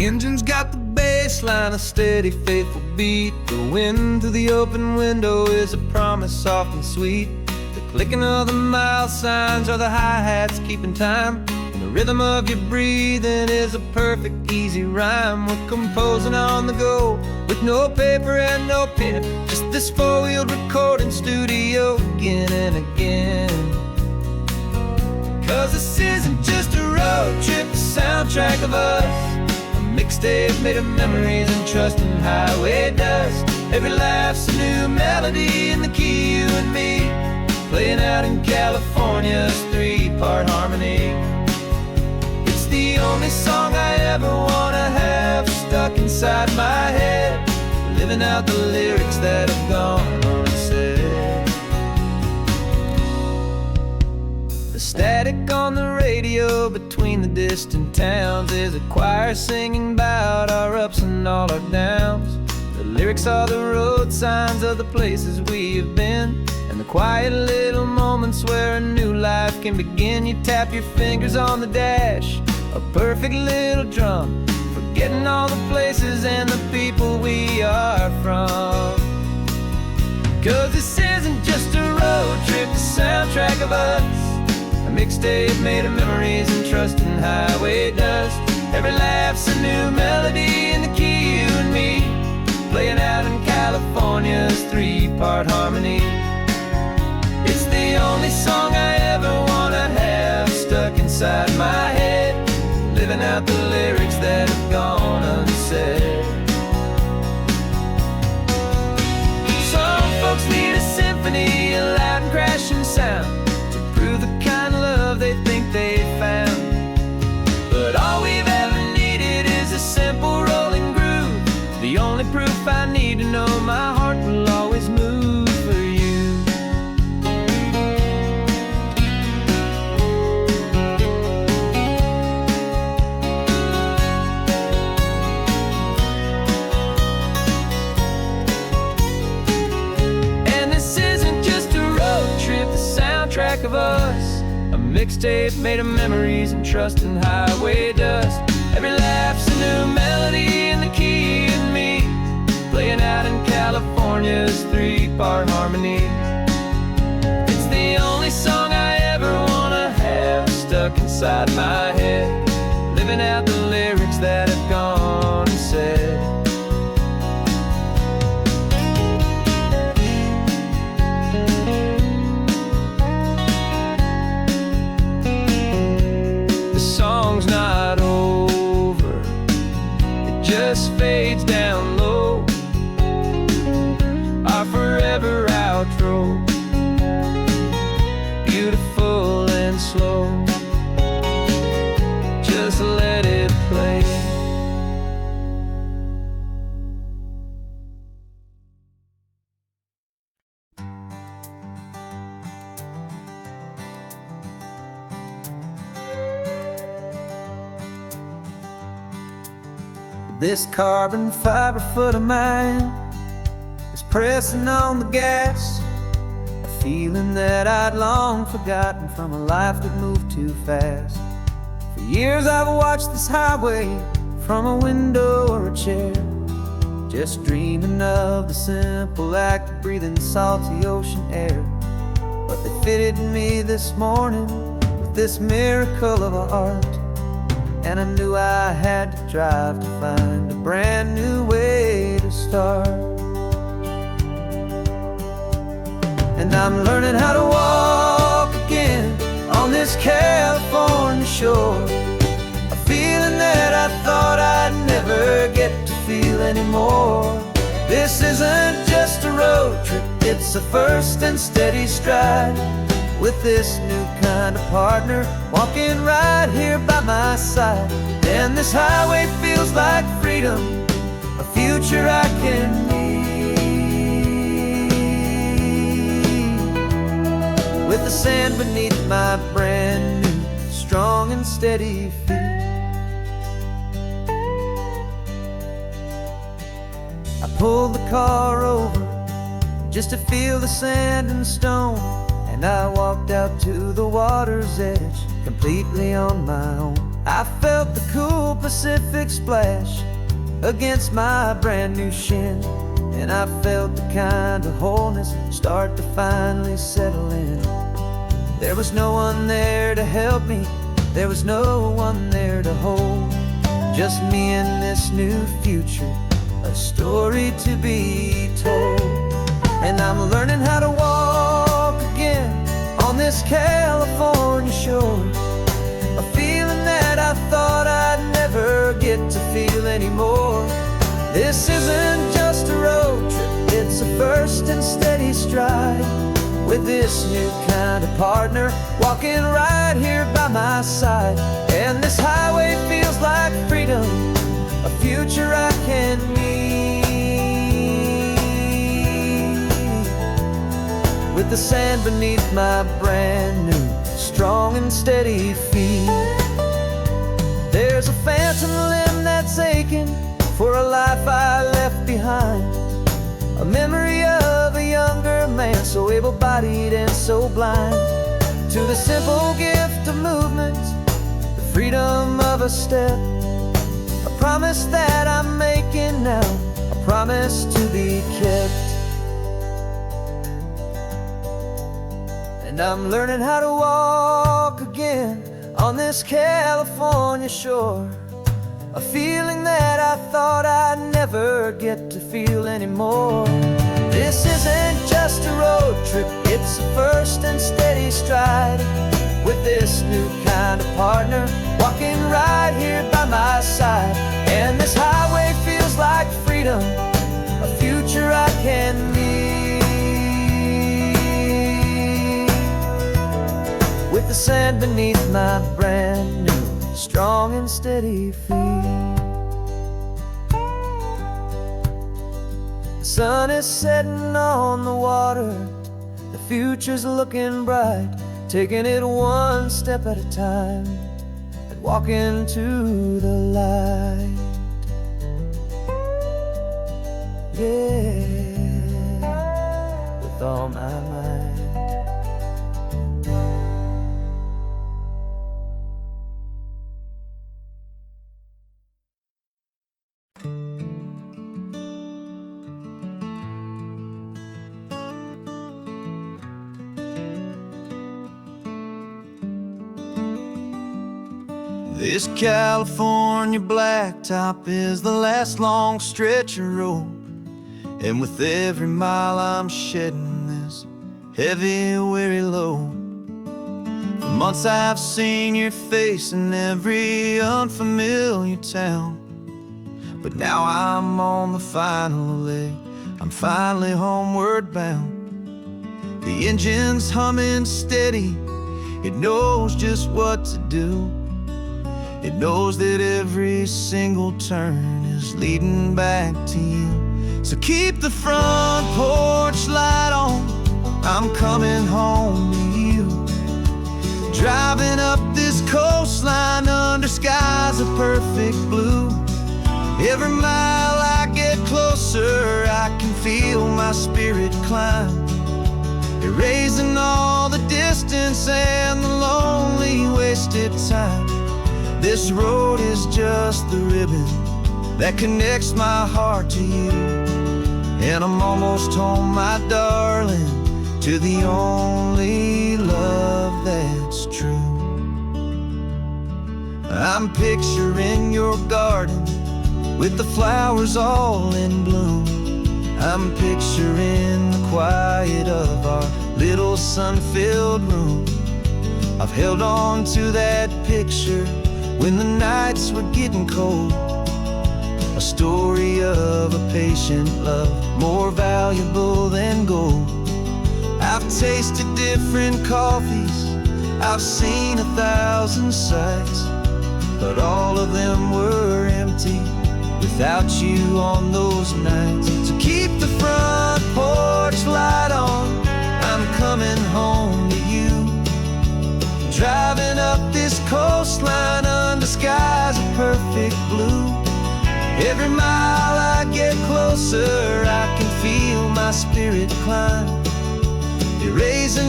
engine's got the bass line, a steady, faithful beat. The wind through the open window is a promise soft and sweet. The clicking of the mile signs are the hi-hats keeping time. And the rhythm of your breathing is a perfect, easy rhyme. We're composing on the go with no paper and no pen, just this four-wheeled recording studio again and again. 'Cause this isn't just a road trip, the soundtrack of us, a mixtape made of memories and trust in highway dust. Every laugh's a new melody in the key, you and me, playing out in California's three-part harmony. It's the only song I ever wanna have stuck inside my head, living out the lyrics that have gone unsaid. The static on the radio between the distant towns is a choir singing about our ups and all our downs. The lyrics are the road signs of the places we have been, and the quiet little moments where a new life can begin. You tap your fingers on the dash, a perfect little drum, forgetting all the places and the people we are from. 'Cause this isn't just a road trip, the soundtrack of us, a mixtape made of memories and trust in highway dust. Every laugh's a new melody in the key, you and me, playing out in California's three-part harmony. It's the only song I ever wanna have stuck inside my head, living out the lyrics that have gone unsaid. Some folks need a symphony, a loud and crashing sound, to prove the kind of love they think they found. But all we've ever needed is a simple rolling groove, the only proof I need to know my heart will always move for you. And this isn't just a road trip, the soundtrack of us, a mixtape made of memories and trust in highway dust. Every laugh's a new melody in the key, and me, playing out in California's three-part harmony. It's the only song I ever wanna have stuck inside my head, living out the lyrics that have gone unsaid. The song's not over, it just fades down low, our forever outro, beautiful and slow. Just let it play. This carbon fiber foot of mine is pressing on the gas, a feeling that I'd long forgotten from a life that moved too fast. For years I've watched this highway from a window or a chair, just dreaming of the simple act of breathing salty ocean air. But they fitted me this morning with this miracle of art, and I knew I had to drive to find a brand new way to start. And I'm learning how to walk again on this California shore, a feeling that I thought I'd never get to feel anymore. This isn't just a road trip, it's a first and steady stride, with this new kind of partner walking right here by my side. And this highway feels like freedom, a future I can need, with the sand beneath my brand new strong and steady feet. I pulled the car over just to feel the sand and stone, and I walked out to the water's edge completely on my own. I felt the cool Pacific splash against my brand new shin, and I felt the kind of wholeness start to finally settle in. There was no one there to help me, there was no one there to hold, just me and this new future, a story to be told. And I'm learning how to walk again on this California shore, a feeling that I thought I'd never get to feel anymore. This isn't just a road trip, it's a first and steady stride, with this new kind of partner walking right here by my side. And this highway feels like freedom, a future I can meet, with the sand beneath my brand new, strong and steady feet. There's a phantom limb that's aching for a life I left behind, a memory of a younger man, so able-bodied and so blind, to the simple gift of movement, the freedom of a step, a promise that I'm making now, a promise to be kept. And I'm learning how to walk again on this California shore, a feeling that I thought I'd never get to feel anymore. This isn't just a road trip, it's a first and steady stride, with this new kind of partner walking right here by my side. And this highway feels like freedom, a future I can meet, with the sand beneath my brand new, strong and steady feet. The sun is setting on the water, the future's looking bright, taking it one step at a time and walking to the light. Yeah, with all my might. This California blacktop is the last long stretch of road, and with every mile I'm shedding this heavy, weary load. For months I've seen your face in every unfamiliar town, but now I'm on the final leg, I'm finally homeward bound. The engine's humming steady, it knows just what to do. It knows that every single turn is leading back to you. So keep the front porch light on, I'm coming home to you. Driving up this coastline under skies of perfect blue. Every mile I get closer, I can feel my spirit climb, erasing all the distance and the lonely wasted time. This road is just the ribbon that connects my heart to you, and I'm almost home, my darling, to the only love that's true. I'm picturing your garden with the flowers all in bloom. I'm picturing the quiet of our little sun-filled room. I've held on to that picture when the nights were getting cold, a story of a patient love, more valuable than gold. I've tasted different coffees, I've seen 1,000 sights, but all of them were empty without you on those nights. So keep the front porch light on, I'm coming home to you. Driving up this coastline under skies of perfect blue. Every mile I get closer, I can feel my spirit climb,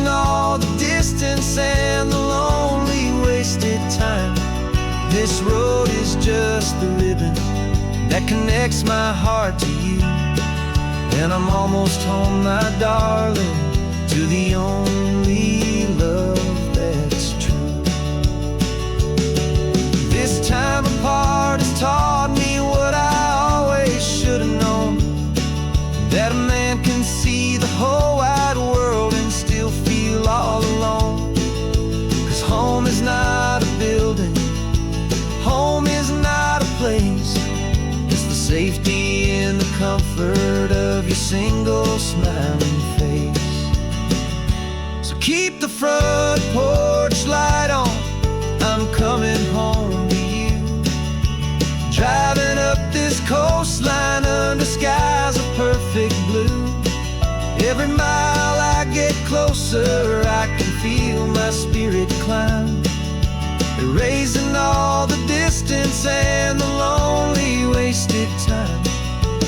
all the distance and the lonely wasted time. This road is just the ribbon that connects my heart to you. And I'm almost home, my darling, to the only love that's true. This time apart has taught me what I always should have known, that a man can see the whole wide world and still feel all alone. 'Cause home is not a building, home is not a place, it's the safety and the comfort of your single smiling face. So keep the front porch light on, I'm coming home to you. Driving up this coastline under skies of perfect blue. Every mile I get closer, I can feel my spirit climb, erasing all the distance and the lonely wasted time.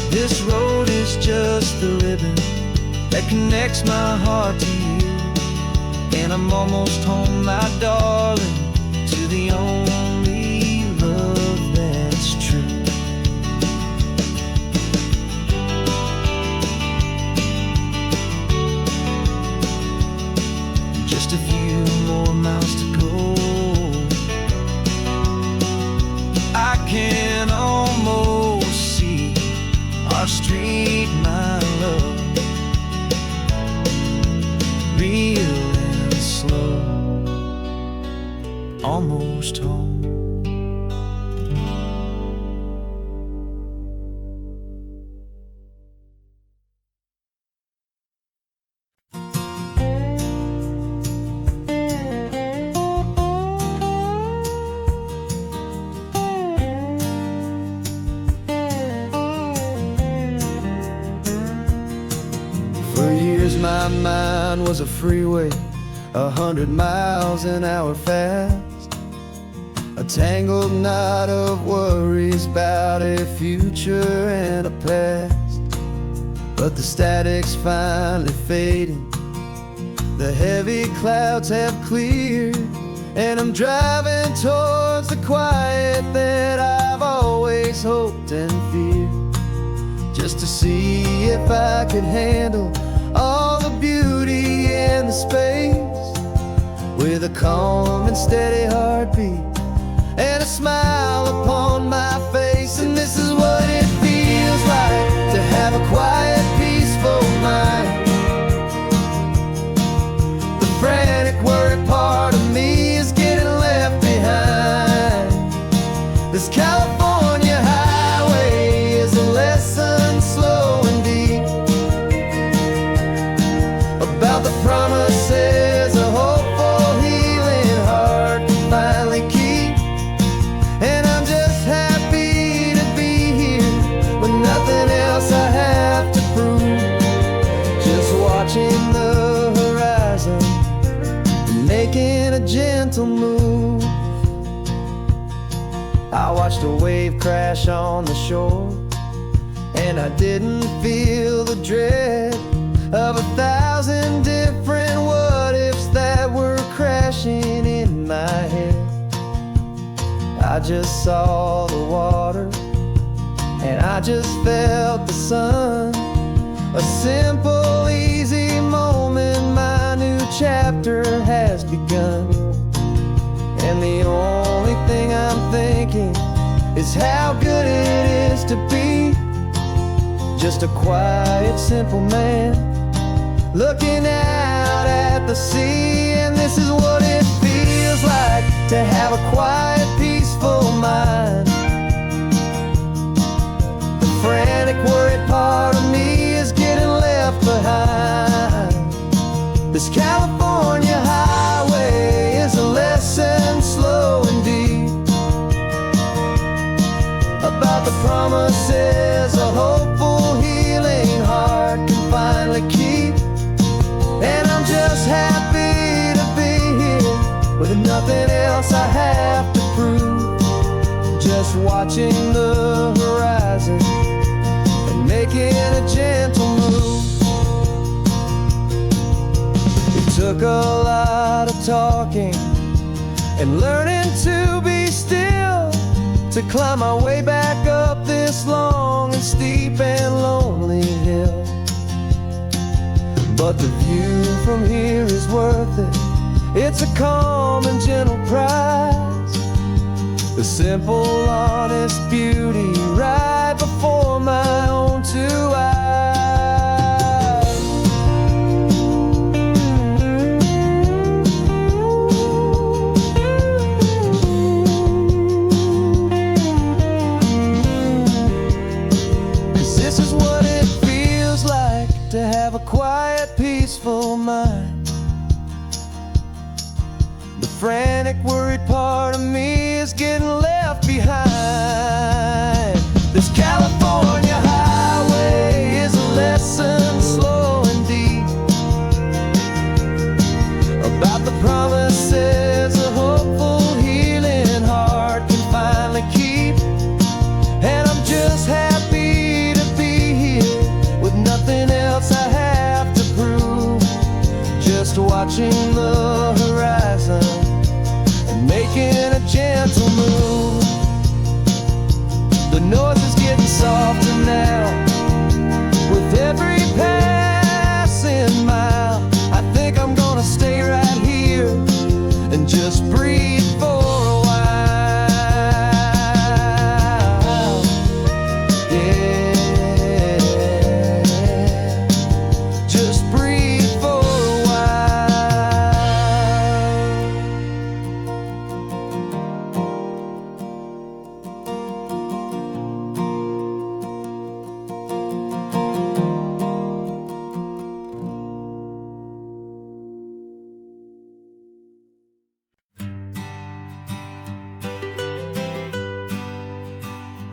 This road is just the ribbon that connects my heart to you. And I'm almost home, my darling, to the only love that's true. Just a few more miles to go, I can almost see our street, my love, real and slow, almost home. For years my mind was a freeway, 100 miles an hour fast, a tangled knot of worries about a future and a past. But the static's finally fading, the heavy clouds have cleared, and I'm driving towards the quiet that I've always hoped and feared, just to see if I could handle all the beauty and the space, with a calm and steady heartbeat and a smile upon my face. And this is what it feels like to have a quiet, peaceful mind. The frantic, worried part of me is getting left behind. This California highway is a lesson slow and deep about the promises a hopeful, healing heart can finally keep. And I'm just happy to be here with nothing else I have to prove, just watching the horizon and making a gentle move. I watched a wave crash on the shore, and I didn't feel the dread of 1,000 different what-ifs that were crashing in my head. I just saw the water, and I just felt the sun. A simple, easy moment, my new chapter has begun. And the only thing I'm thinking is how good it is to be just a quiet, simple man looking out at the sea. And this is what it feels like to have a quiet, peaceful mind. The frantic, worried part of me is getting left behind. This California highway is a lesson slow and deep about the promises a hopeful, healing heart can finally keep. And I'm just happy to be here with nothing else I have to prove, just watching the horizon and making a gentle move. It took a lot of talking and learning to be still, to climb my way back up this long and steep and lonely hill. But the view from here is worth it. It's a calm and gentle prize, the simple, honest beauty right before my own two eyes. 'Cause this is what it feels like to have a quiet, peaceful mind. The frantic, worried part of me is getting left behind. This California highway is a lesson slow and deep about the promises a hopeful, healing heart can finally keep. And I'm just happy to be here with nothing else I have to prove, just watching the horizon and making a gentle move. The noise is getting softer now with every passing mile. I think I'm gonna stay right here and just breathe for a while. Yeah, just breathe for a while.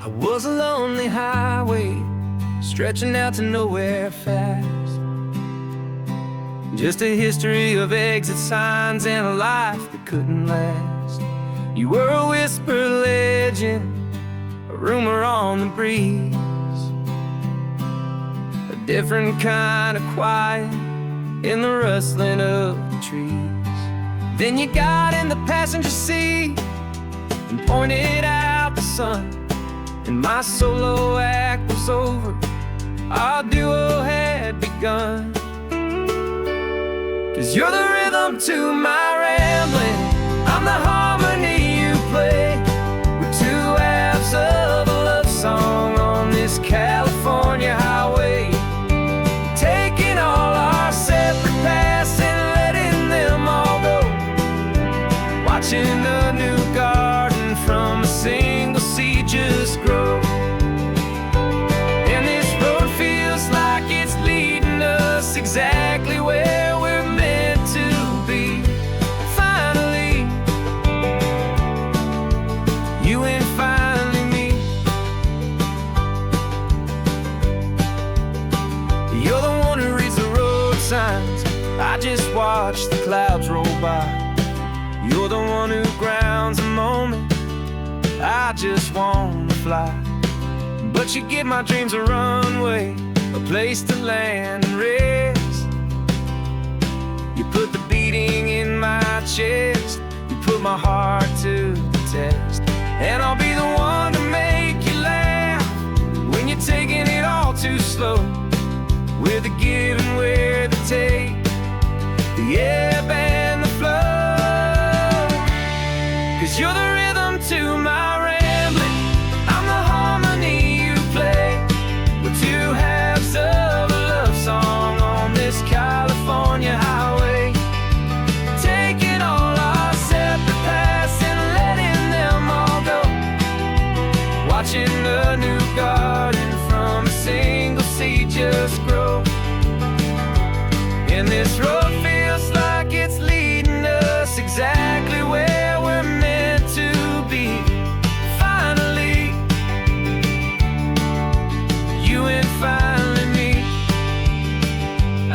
I was a lonely highway stretching out to nowhere fast, just a history of exit signs and a life that couldn't last. You were a whisper legend, a rumor on the breeze, a different kind of quiet in the rustling of the trees. Then you got in the passenger seat and pointed out the sun, and my solo act was over, our duo had begun. 'Cause you're the rhythm to my rambling, I'm the harmony you play. We're two halves of a love song on this California highway, taking all our separate paths and letting them all go, watching a new garden from a single seed just grow. And this road feels like it's leading us exactly where we're meant to be. Finally, you and finally me. You're the one who reads the road signs, I just watch the clouds roll by. You're the one who grounds a moment, I just wanna fly. But you give my dreams a runway, a place to land and rest. You put the beating in my chest, you put my heart to the test. And I'll be the one to make you laugh when you're taking it all too slow. We're the give and we're the take, the ebb and the flow. 'Cause you're the rhythm to my rambling, I'm the harmony you play. We're two halves of a love song on this California highway, taking all our separate paths and letting them all go, watching a new garden from a single seed just grow. And this road feels like it's leading us exactly where we're meant to be. Finally, you and finally me.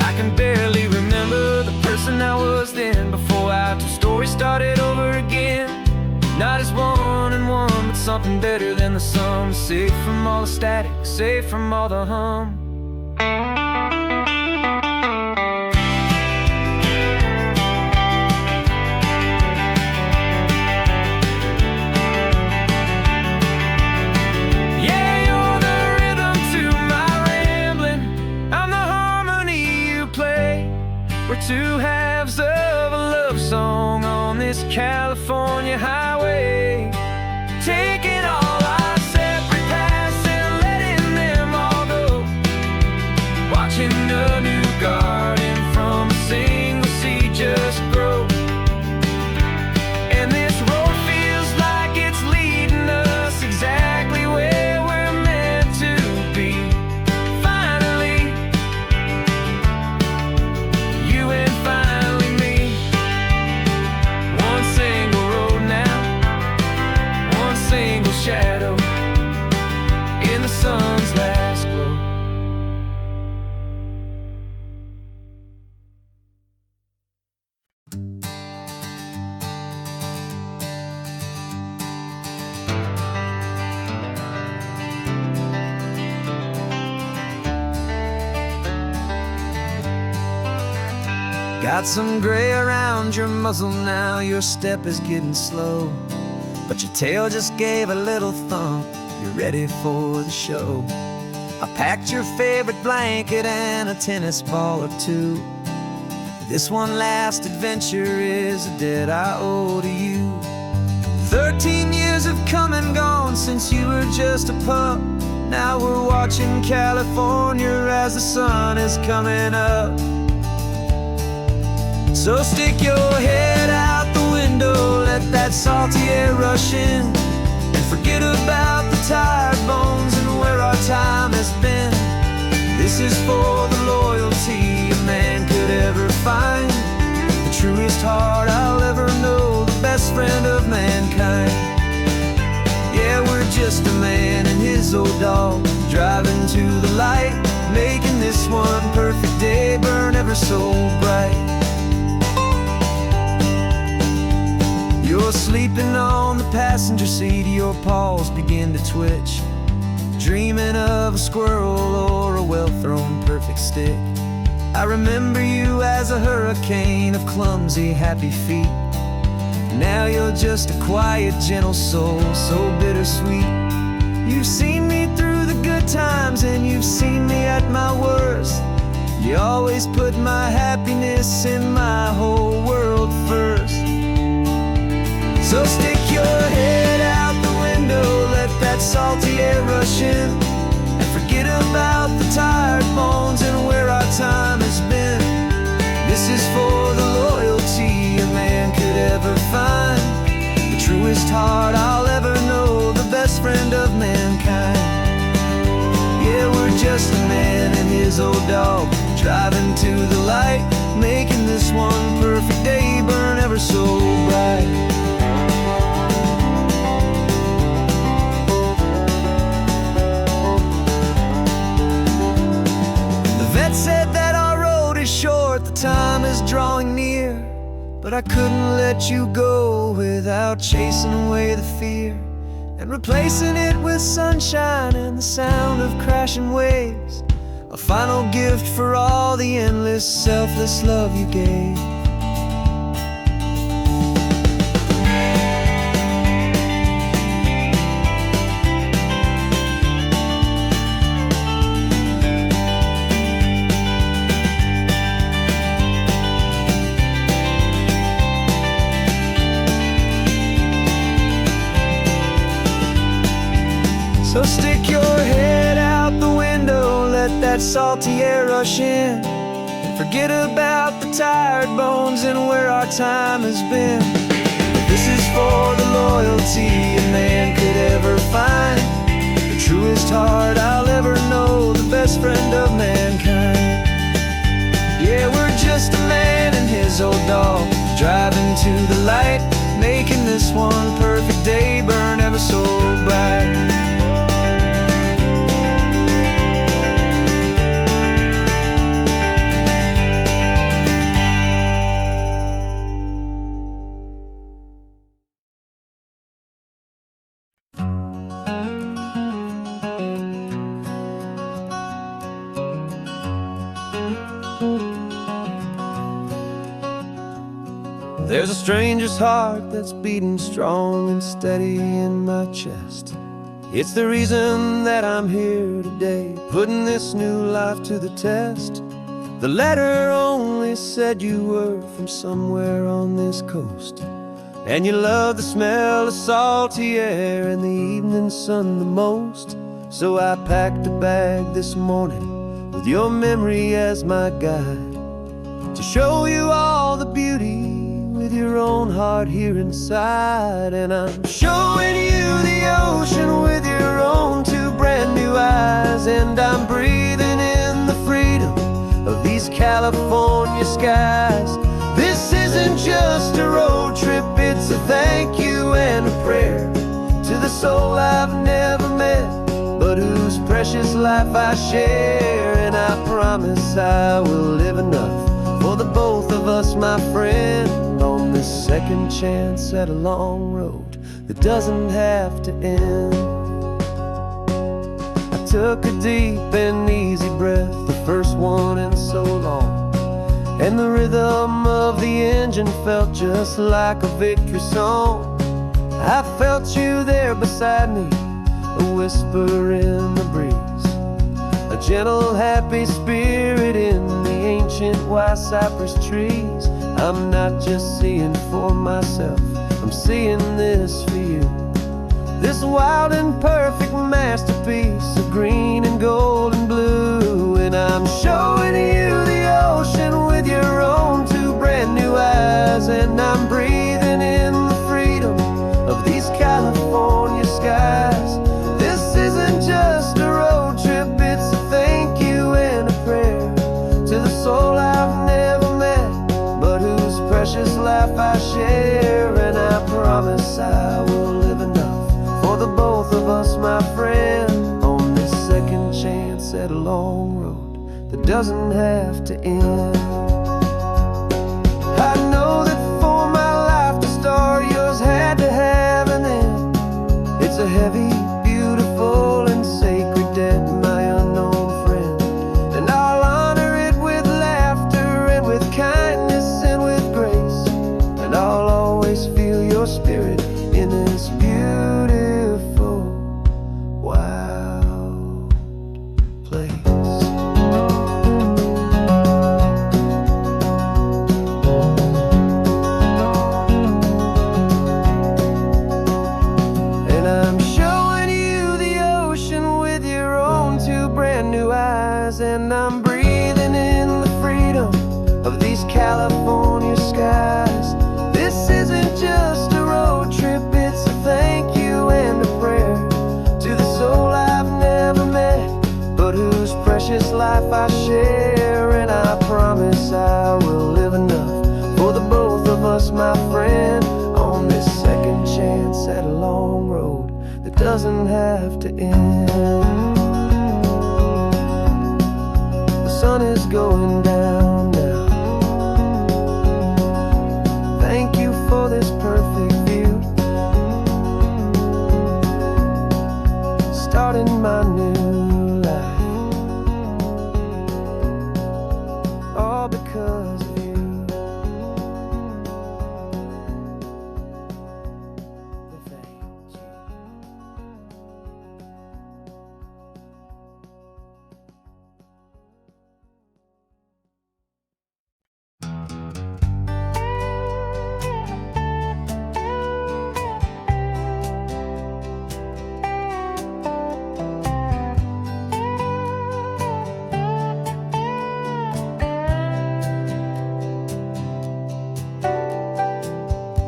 I can barely remember the person I was then, before our two stories started over again. Not as one and one, but something better than the sum. Safe from all the static, safe from all the hum. two halves of a love song on this California highway, taking all our separate paths and letting them all go, watching a new garden from a single seed just grow. And this road feels like it's leading us exactly where we're meant to be. Finally, you and finally me. One single road now, one single shadow in the sun's last glow. Got some gray around your muzzle now, your step is getting slow, but your tail just gave a little thump, you're ready for the show. I packed your favorite blanket and a tennis ball or two. This one last adventure is a debt I owe to you. 13 years have come and gone since you were just a pup. Now we're watching California as the sun is coming up. So stick your head out the window, let that salty air rush in, and forget about the tired bones and where our time has been. This is for the loyalty a man could ever find, the truest heart I'll ever know, the best friend of mankind. Yeah, we're just a man and his old dog, driving to the light, making this one perfect day burn ever so bright. You're sleeping on the passenger seat, your paws begin to twitch, dreaming of a squirrel or a well-thrown perfect stick. I remember you as a hurricane of clumsy, happy feet. Now you're just a quiet, gentle soul, so bittersweet. You've seen me through the good times and you've seen me at my worst. You always put my happiness in my whole world first. So stick your head out the window, let that salty air rush in, and forget about the tired bones and where our time has been. This is for the loyalty a man could ever find, the truest heart I'll ever know, the best friend of mankind. Yeah, we're just a man and his old dog, driving to the light, making this one perfect day burn ever so bright. Said that our road is short, the time is drawing near, but I couldn't let you go without chasing away the fear and replacing it with sunshine and the sound of crashing waves, a final gift for all the endless, selfless love you gave. So stick your head out the window, let that salty air rush in, and forget about the tired bones and where our time has been. This is for the loyalty a man could ever find, the truest heart I'll ever know, the best friend of mankind. Yeah, we're just a man and his old dog, driving to the light, making this one perfect day burn ever so bright. There's a stranger's heart that's beating strong and steady in my chest. It's the reason that I'm here today, putting this new life to the test. The letter only said you were from somewhere on this coast, and you love the smell of salty air and the evening sun the most. So I packed a bag this morning with your memory as my guide, to show you all the beauty with your own heart here inside. And I'm showing you the ocean with your own two brand new eyes, and I'm breathing in the freedom of these California skies. This isn't just a road trip, it's a thank you and a prayer to the soul I've never met, but whose precious life I share. And I promise I will live enough for the both of us, my friend, on this second chance at a long road that doesn't have to end. I took a deep and easy breath, the first one in so long, and the rhythm of the engine felt just like a victory song. I felt you there beside me, a whisper in the breeze, a gentle happy spirit in the ancient white cypress trees. I'm not just seeing for myself, I'm seeing this for you, this wild and perfect masterpiece of green and gold and blue. And I'm showing you the ocean with your own two brand new eyes, and I'm breathing in the freedom of these California skies. This isn't just a road trip, it's a thank you and a prayer to the soul I've never met, but whose precious life I share. And I promise I will live enough for the both of us, my friend, on this second chance at a long road that doesn't have to end. I know that for my life to start, yours had to have an end. It's a heavy, beautiful, and sacred debt, my unknown friend, and I'll honor it with laughter and with kindness and with grace, and I'll always feel your spirit in this beautiful, wild place. And I'm showing you the ocean with your own two brand new eyes, and I'm breathing in the freedom of these California skies. This isn't just a road trip, it's a thank you and a prayer to the soul I've never met, but whose precious life I share. And I promise I will live enough for the both of us, my friend, on this second chance at a long road that doesn't have to end. The sun is going down now. Thank you for this perfect view, starting my new life, all because of you. Thank you.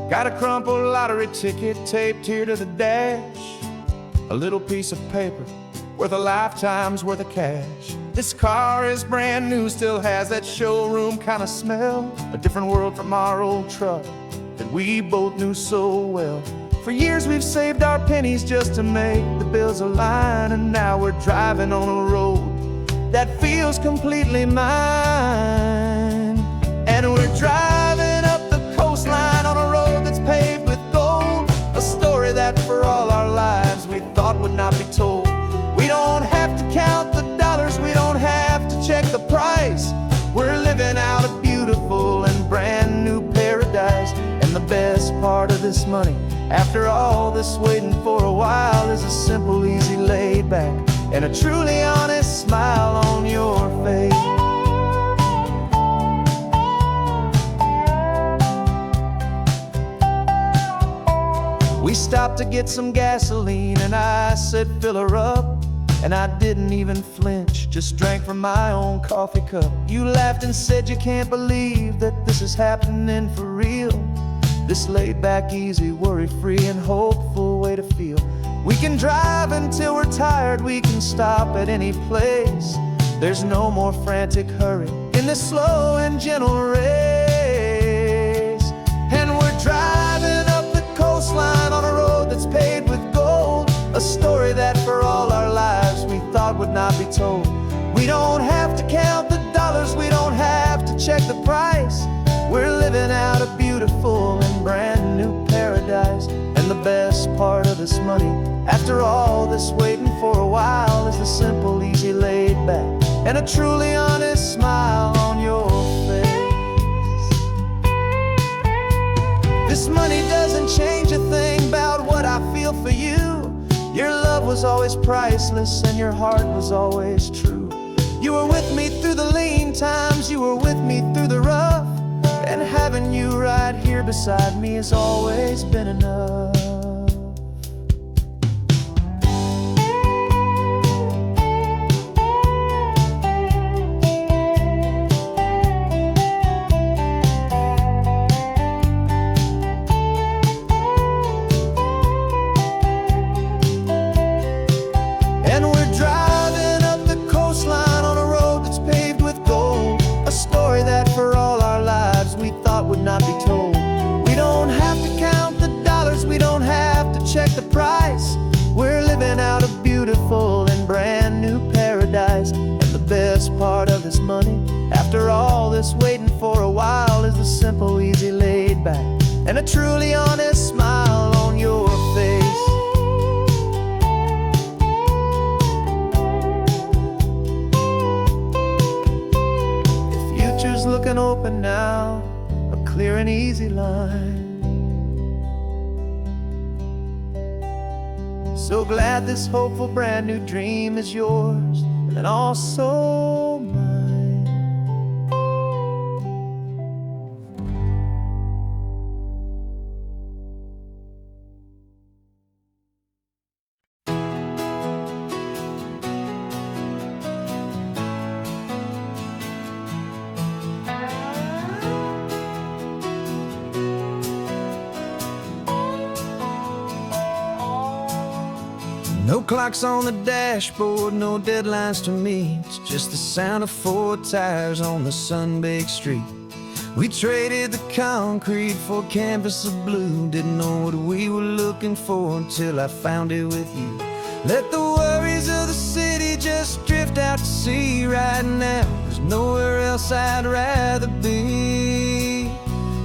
Got a crumpled lottery ticket taped here to the dash, a little piece of paper worth a lifetime's worth of cash. This car is brand new, still has that showroom kind of smell, a different world from our old truck that we both knew so well. For years we've saved our pennies just to make the bills align, and now we're driving on a road that feels completely mine. And we're driving up the coastline on a road that's paved with gold, a story that for all our lives we thought would not be told. We don't have to count the dollars, we don't have to check the price. We're living out a beautiful and brand new paradise. And the best part of this money, after all this waiting for a while, is a simple, easy, laid back, and a truly honest smile on your face. We stopped to get some gasoline and I said, fill her up. And I didn't even flinch, just drank from my own coffee cup. You laughed and said you can't believe that this is happening for real. This laid back, easy, worry-free and hopeful way to feel. We can drive until we're tired, we can stop at any place. There's no more frantic hurry in this slow and gentle race. And we're driving up the coastline on a road that's paved with gold, a story that for all our lives we thought would not be told. We don't have to count the dollars, we don't have to check the price. We're living out a beautiful and brand new paradise. And the best part of this money, after all this waiting for a while, is the simple, easy, laid back, and a truly honest smile on your face. This money doesn't change a thing about what I feel for you. Your love was always priceless and your heart was always true. You were with me through the lean times, you were with me through the rough. And having you right here beside me has always been enough. Not be told. We don't have to count the dollars, we don't have to check the price. We're living out a beautiful and brand new paradise. And the best part of this money, after all this waiting for a while, is the simple, easy, laid back, and a truly honest smile on your face. The future's looking open now, clear and easy line. So glad this hopeful brand new dream is yours and also mine. No clocks on the dashboard, no deadlines to meet. It's just the sound of 4 tires on the sun-baked street. We traded the concrete for a canvas of blue. Didn't know what we were looking for until I found it with you. Let the worries of the city just drift out to sea right now. There's nowhere else I'd rather be.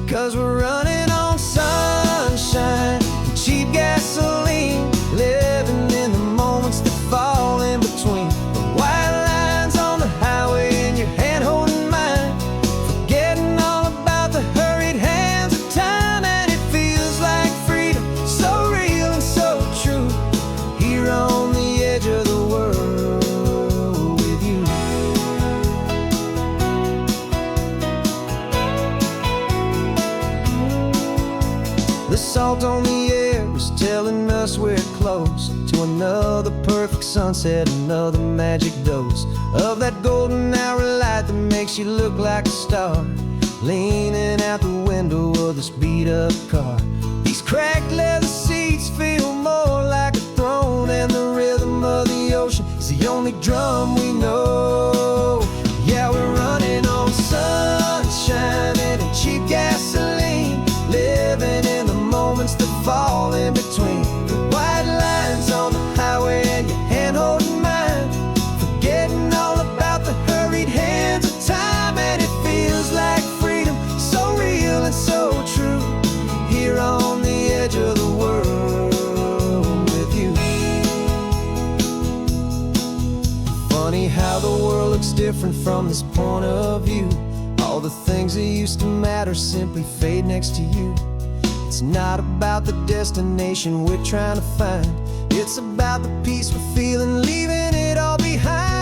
'Cause we're running on sunshine and cheap gasoline, living in the moments that fall in between. The white lines on the highway and your hand holding mine, forgetting all about the hurried hands of time. And it feels like freedom, so real and so true, here on the edge of the world with you. The salt on the air was telling us we're close to another perfect sunset, another magic dose of that golden hour light that makes you look like a star, leaning out the window of this beat-up car. These cracked leather seats feel more like a throne, and the rhythm of the ocean is the only drum we know. Yeah, we're running on sunshine and a cheap gasoline, living in the moments that fall in between. The white lines on the highway and your hand holding mine, forgetting all about the hurried hands of time. And it feels like freedom, so real and so true, here on the edge of the world with you. Funny how the world looks different from this point of view. All the things that used to matter simply fade next to you. It's not about the destination we're trying to find, it's about the peace we're feeling, leaving it all behind.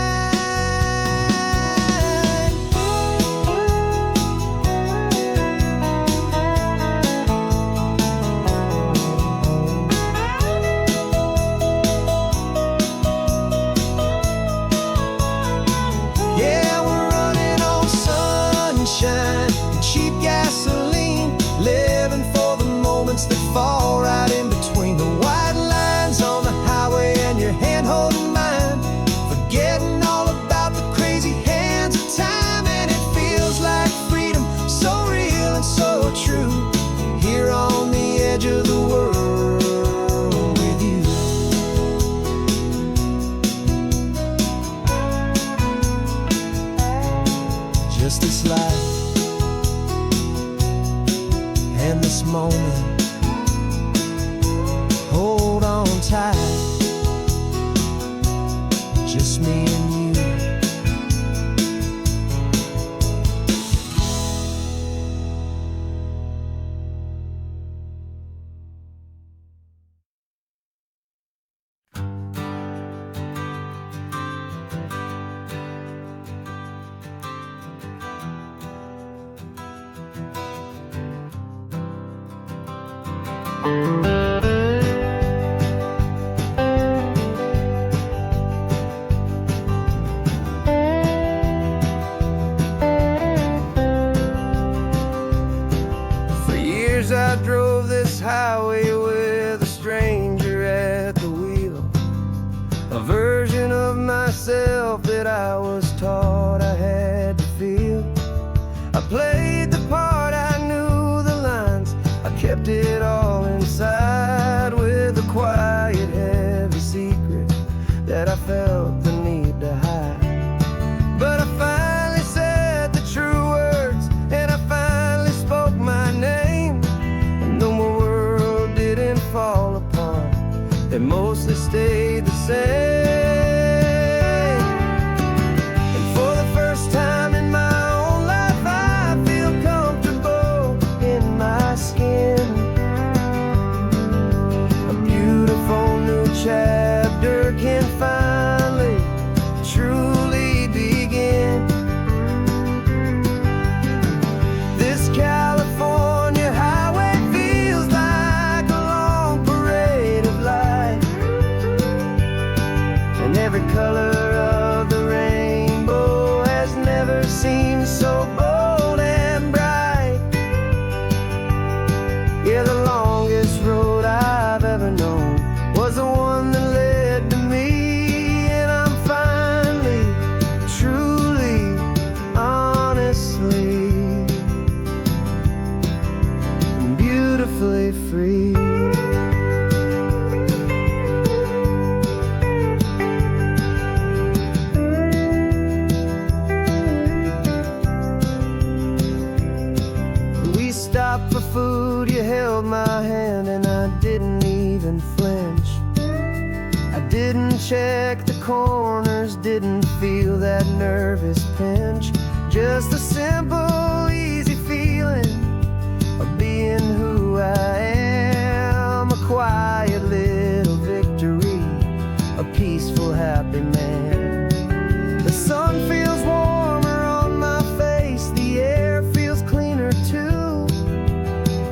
this moment. Hold on tight, just me and you. For years I drove this highway with a stranger at the wheel, a version of myself that I was taught I had to feel. I played the part, I knew the lines, I kept it all inside with a quiet, heavy secret that I felt the need to hide. But I finally said the true words, and I finally spoke my name. And though my world didn't fall apart, it mostly stayed the same. And for the first time in my own life, I feel comfortable in my skin. A beautiful new chapter can finally truly begin. This California highway feels like a long parade of light, and every color of the rainbow has never seemed so bold and bright. Yeah, the longest road I've ever known was the one that led to me, and I'm finally, truly, honestly, and beautifully free. We stopped for food, you held my hand, and I didn't even flinch. I didn't check the corners, didn't feel that nervous pinch. Just a simple, easy feeling of being who I am. A quiet little victory, a peaceful, happy man. The sun feels warmer on my face, the air feels cleaner too,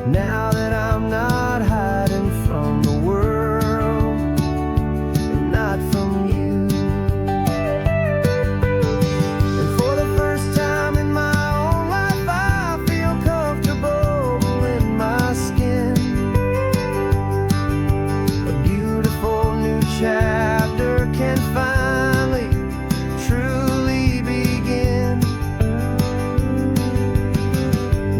now that I'm not hiding from the world, and not from you. And for the first time in my own life, I feel comfortable in my skin. A beautiful new chapter can finally truly begin.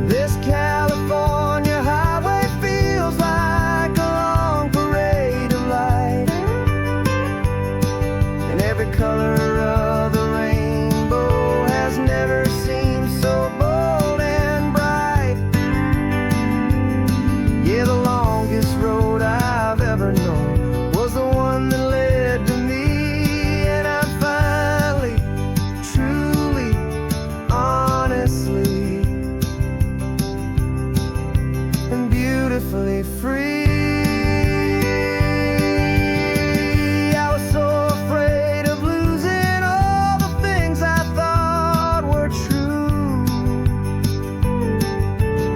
This California highway feels like a long parade of light, and every color of the rainbow has never seemed so bold and bright. Yeah, the longest road I've ever known was the one that led to me, and I'm finally, truly, honestly, and beautifully free. I was so afraid of losing all the things I thought were true.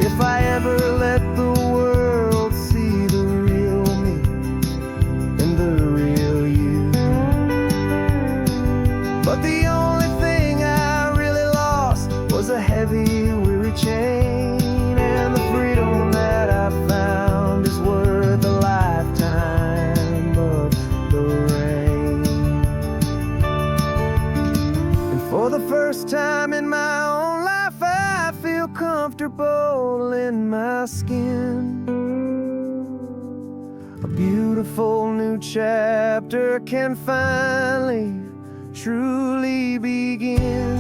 If I ever let the world see the real me and the real you. But the only thing I really lost was a heavy, weary chain, and the freedom that I found is worth a lifetime of the rain. And for the first time in my own life, I feel comfortable in my skin. A beautiful new chapter can finally, truly begin.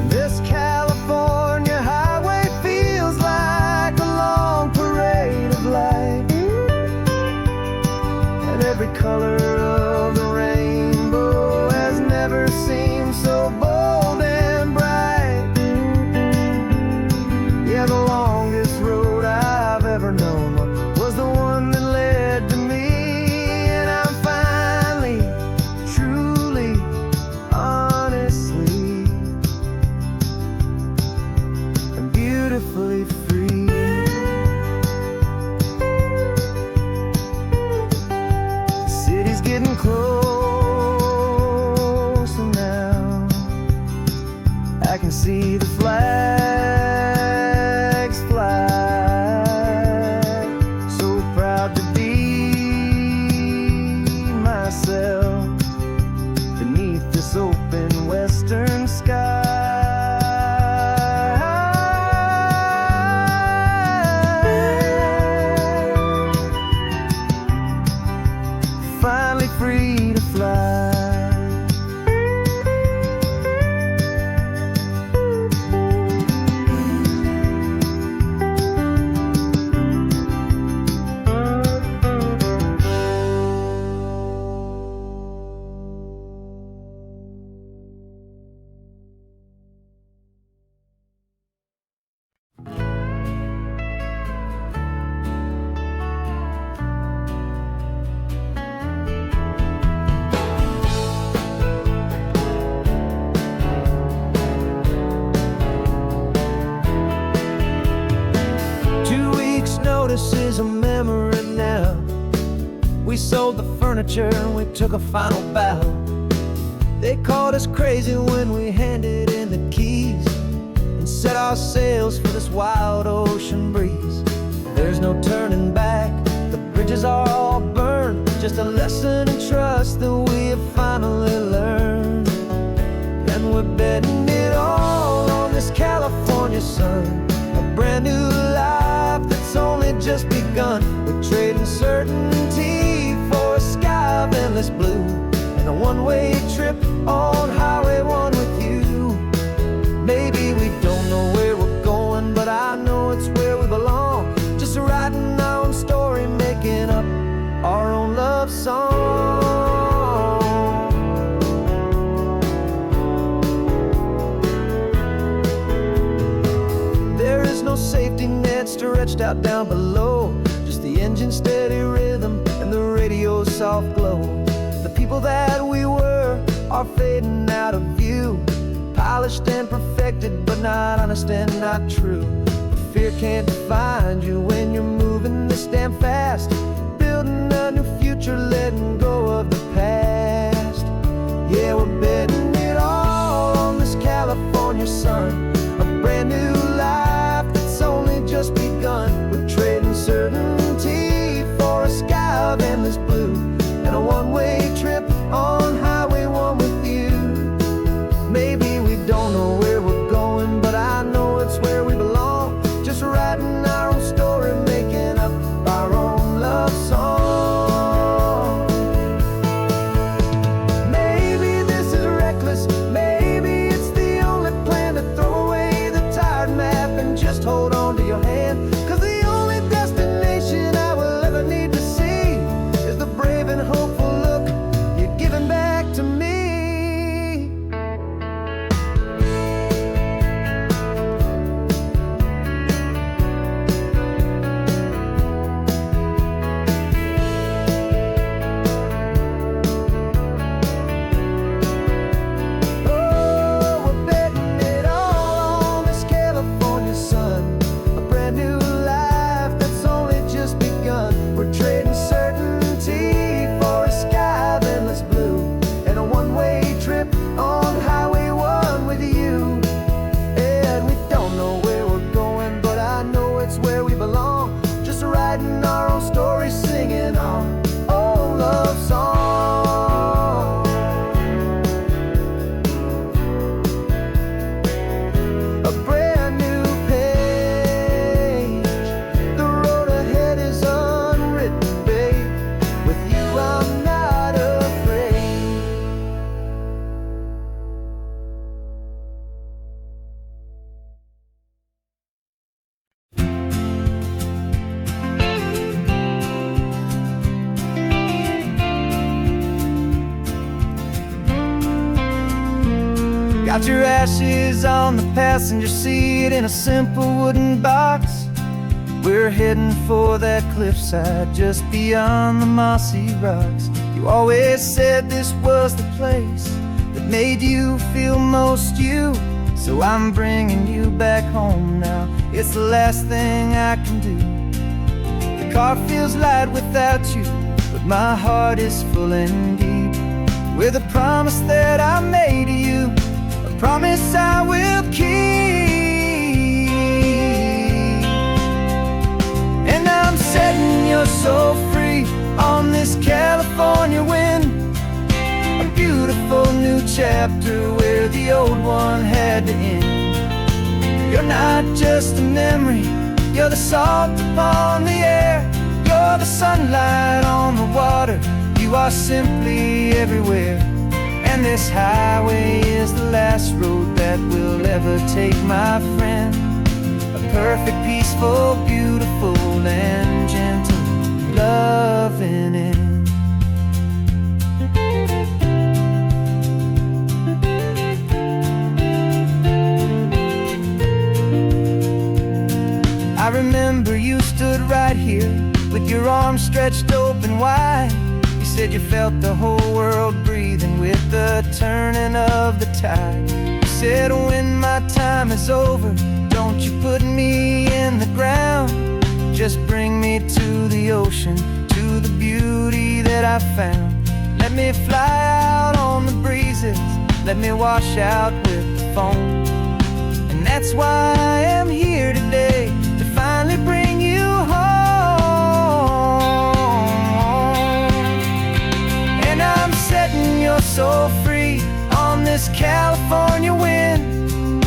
This California highway feels swiftly free. The city's getting closer now. I can see the flags fly. So proud to be myself beneath this open western sky. Finally free to fly. 2 weeks' notice is a memory now. We sold the furniture and we took a final bow. They called us crazy when we handed in the keys and set our sails for this wild ocean breeze. There's no turning back, the bridges are all burned. Just a lesson in trust that we have finally learned. And we're betting it all on this California sun, a brand new life that's only just begun. We're trading certainty for a sky of endless blue and a one-way trip on Highway 1 with you. Maybe we don't know where we're going, but I know it's where we belong. Just writing our own story, making up our own love song. There is no safety net stretched out down below, just the engine's steady rhythm and the radio's soft glow. The people that we were are fading out of view, polished and perfected, but not honest and not true. Fear can't define you when you're moving this damn fast, building a new future, letting go of the past. Yeah, we're betting it all on this California sun, a brand new life that's only just begun. We're trading certainty for a sky of endless blue and a one-way trip on Highway 1 with you. Maybe we don't know where we're going, but I know it's where we belong. Just writing our own story, making up our own love song. Maybe this is reckless, maybe it's the only plan to throw away the tired map and just hold on to your hand. 'Cause the only destination I will ever need to see is the brave and hopeful look you're giving back to me. Got your ashes on the passenger seat in a simple wooden box. We're heading for that cliffside just beyond the mossy rocks. You always said this was the place that made you feel most you, so I'm bringing you back home now. it's the last thing I can do. The car feels light without you, but my heart is full and deep with a promise that I made to you, a promise I will keep. And I'm setting your soul free on this California wind, a beautiful new chapter where the old one had to end. You're not just a memory, you're the salt upon the air, you're the sunlight on the water, you are simply everywhere. And this highway is the last road that we'll ever take, my friend. A perfect, peaceful, beautiful, and gentle loving end. I remember you stood right here with your arms stretched open wide. You said you felt the whole world breathing with the turning of the tide. You said, when my time is over, don't you put me in the ground, just bring me to the ocean, to the beauty that I found. Let me fly out on the breezes, let me wash out with the foam. And that's why I am here today, to finally bring you home. And I'm setting your soul free on this California wind,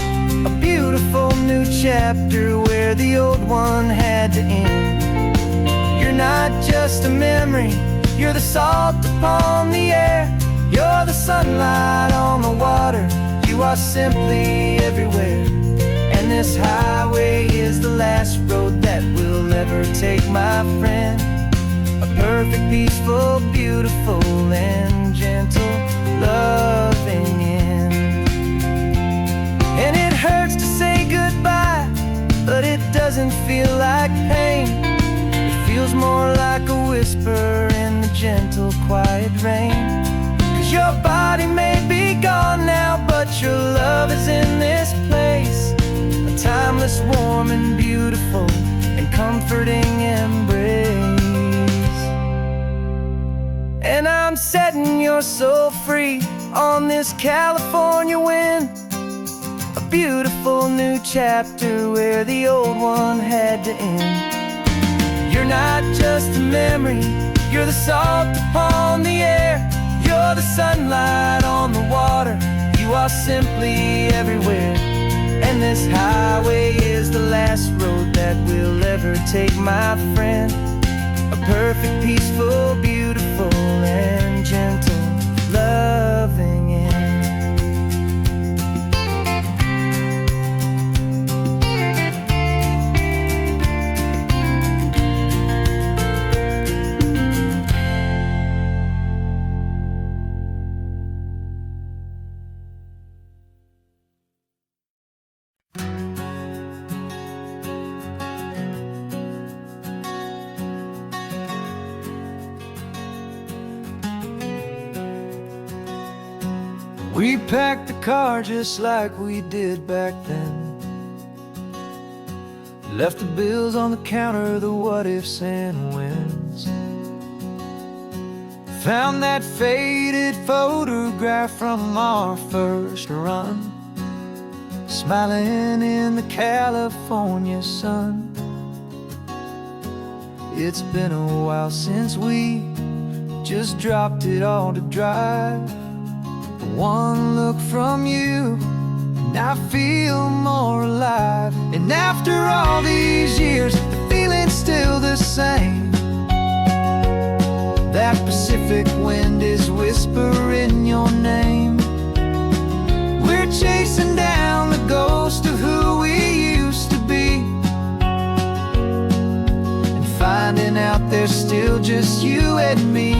a beautiful new chapter where the old one had to end. You're not just a memory, you're the salt upon the air, you're the sunlight on the water, you are simply everywhere. And this highway is the last road that we'll ever take, my friend. A perfect, peaceful, beautiful, and gentle loving end. And it hurts to say goodbye, but it doesn't feel like pain. It feels more like a whisper in the gentle, quiet rain. 'Cause your body may be gone now, but your love is in this place, a timeless, warm, and beautiful, and comforting embrace. And I'm setting your soul free on this California wind, a beautiful new chapter where the old one had to end. You're not just a memory, you're the salt upon the air, you're the sunlight on the water, you are simply everywhere. And this highway is the last road that we'll ever take, my friend. A perfect, peaceful, beautiful, and gentle loving end. We packed the car just like we did back then, left the bills on the counter, the what ifs and whens. Found that faded photograph from our first run, smiling in the California sun. It's been a while since we just dropped it all to drive. One look from you and I feel more alive. And after all these years, the feeling's still the same. That Pacific wind is whispering your name. We're chasing down the ghost of who we used to be, and finding out there's still just you and me.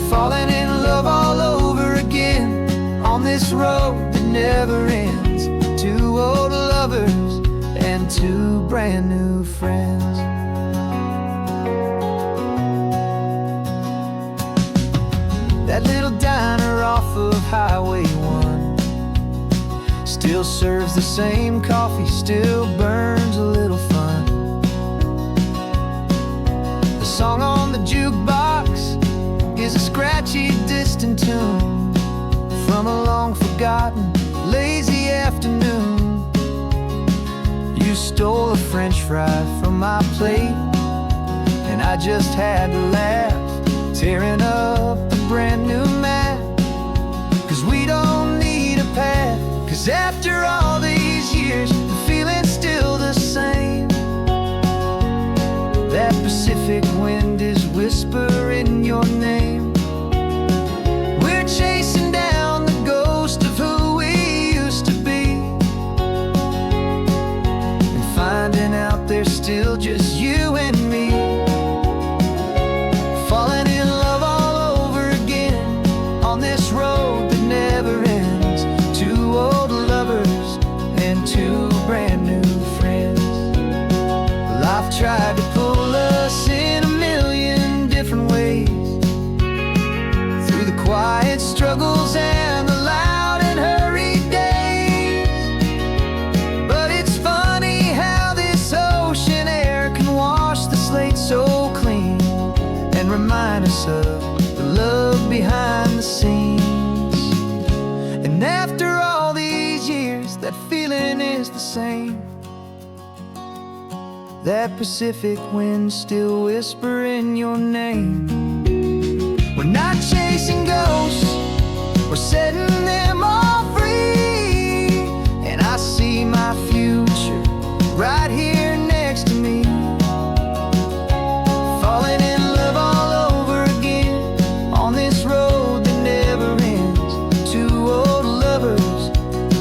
Falling in love all over again on this road that never ends. Two old lovers and two brand new friends. That little diner off of Highway 1 Still serves the same coffee, still burns a little fun. The song on the jukebox is a scratchy, distant tune from a long-forgotten, lazy afternoon. You stole a French fry from my plate, and I just had to laugh, tearing up the brand new map. 'Cause we don't need a path, 'cause after all these years, the feeling's still the same. That Pacific wind is whispering your name. We're chasing down the ghost of who we used to be, and finding out there's still just you and me. Falling in love all over again on this road that never ends. Two old lovers and two brand new friends. Life tried to pull us in a million different ways, through the quiet struggles and the loud and hurried days. But it's funny how this ocean air can wash the slate so clean, and remind us of the love behind the scenes. And after all these years, that feeling is the same. That Pacific wind still whispering your name. We're not chasing ghosts, we're setting them all free. And I see my future right here next to me. Falling in love all over again on this road that never ends. Two old lovers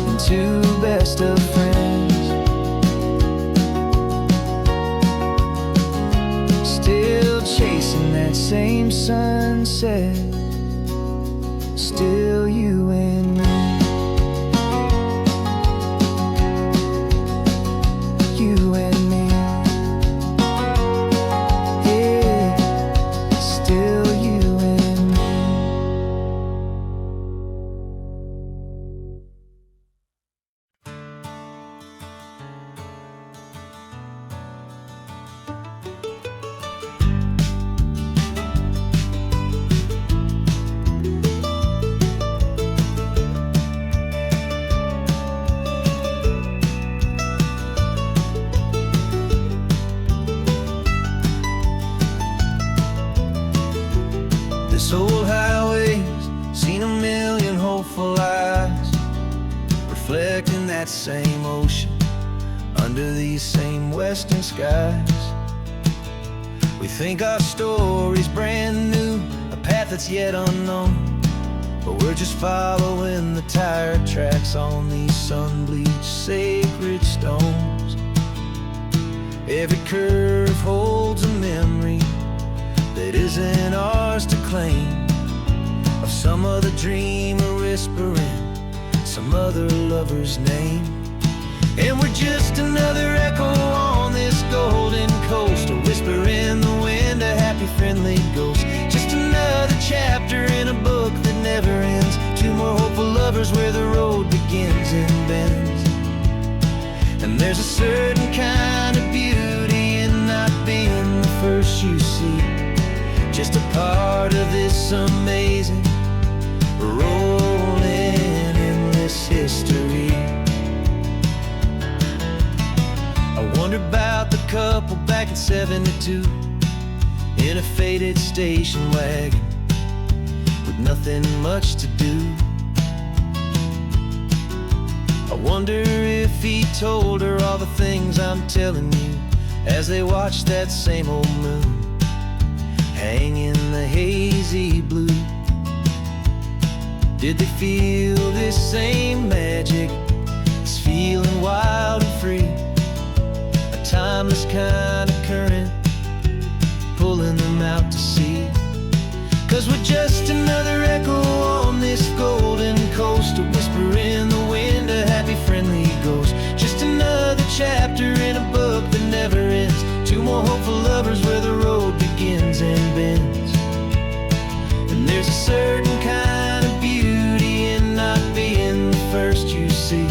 and two best of friends. Still chasing that same sunset, still you and me. You and me. Yeah, still you and me. This old highway's seen a million hopeful eyes, reflecting that same ocean under these same western skies. We think our story's brand new, a path that's yet unknown, but we're just following the tired tracks on these sun-bleached sacred stones. Every curve holds a memory that isn't ours to claim, of some other dreamer whispering some other lover's name. And we're just another echo on this golden coast, a whisper in the wind, a happy friendly ghost. Just another chapter in a book that never ends. Two more hopeful lovers where the road begins and bends. And there's a certain kind of beauty in not being the first you see, just a part of this amazing, rolling, endless history. I wonder about the couple back in '72 in a faded station wagon with nothing much to do. I wonder if he told her all the things I'm telling you as they watched that same old moon hang in the hazy blue. Did they feel this same magic, this feeling wild and free, a timeless kind of current pulling them out to sea? 'Cause we're just another echo on this golden coast, a whisper in the wind, a happy friendly ghost. Just another chapter in a book that never ends. Two more hopeful lovers where the road begins and bends. And there's a certain kind of beauty in not being the first you see,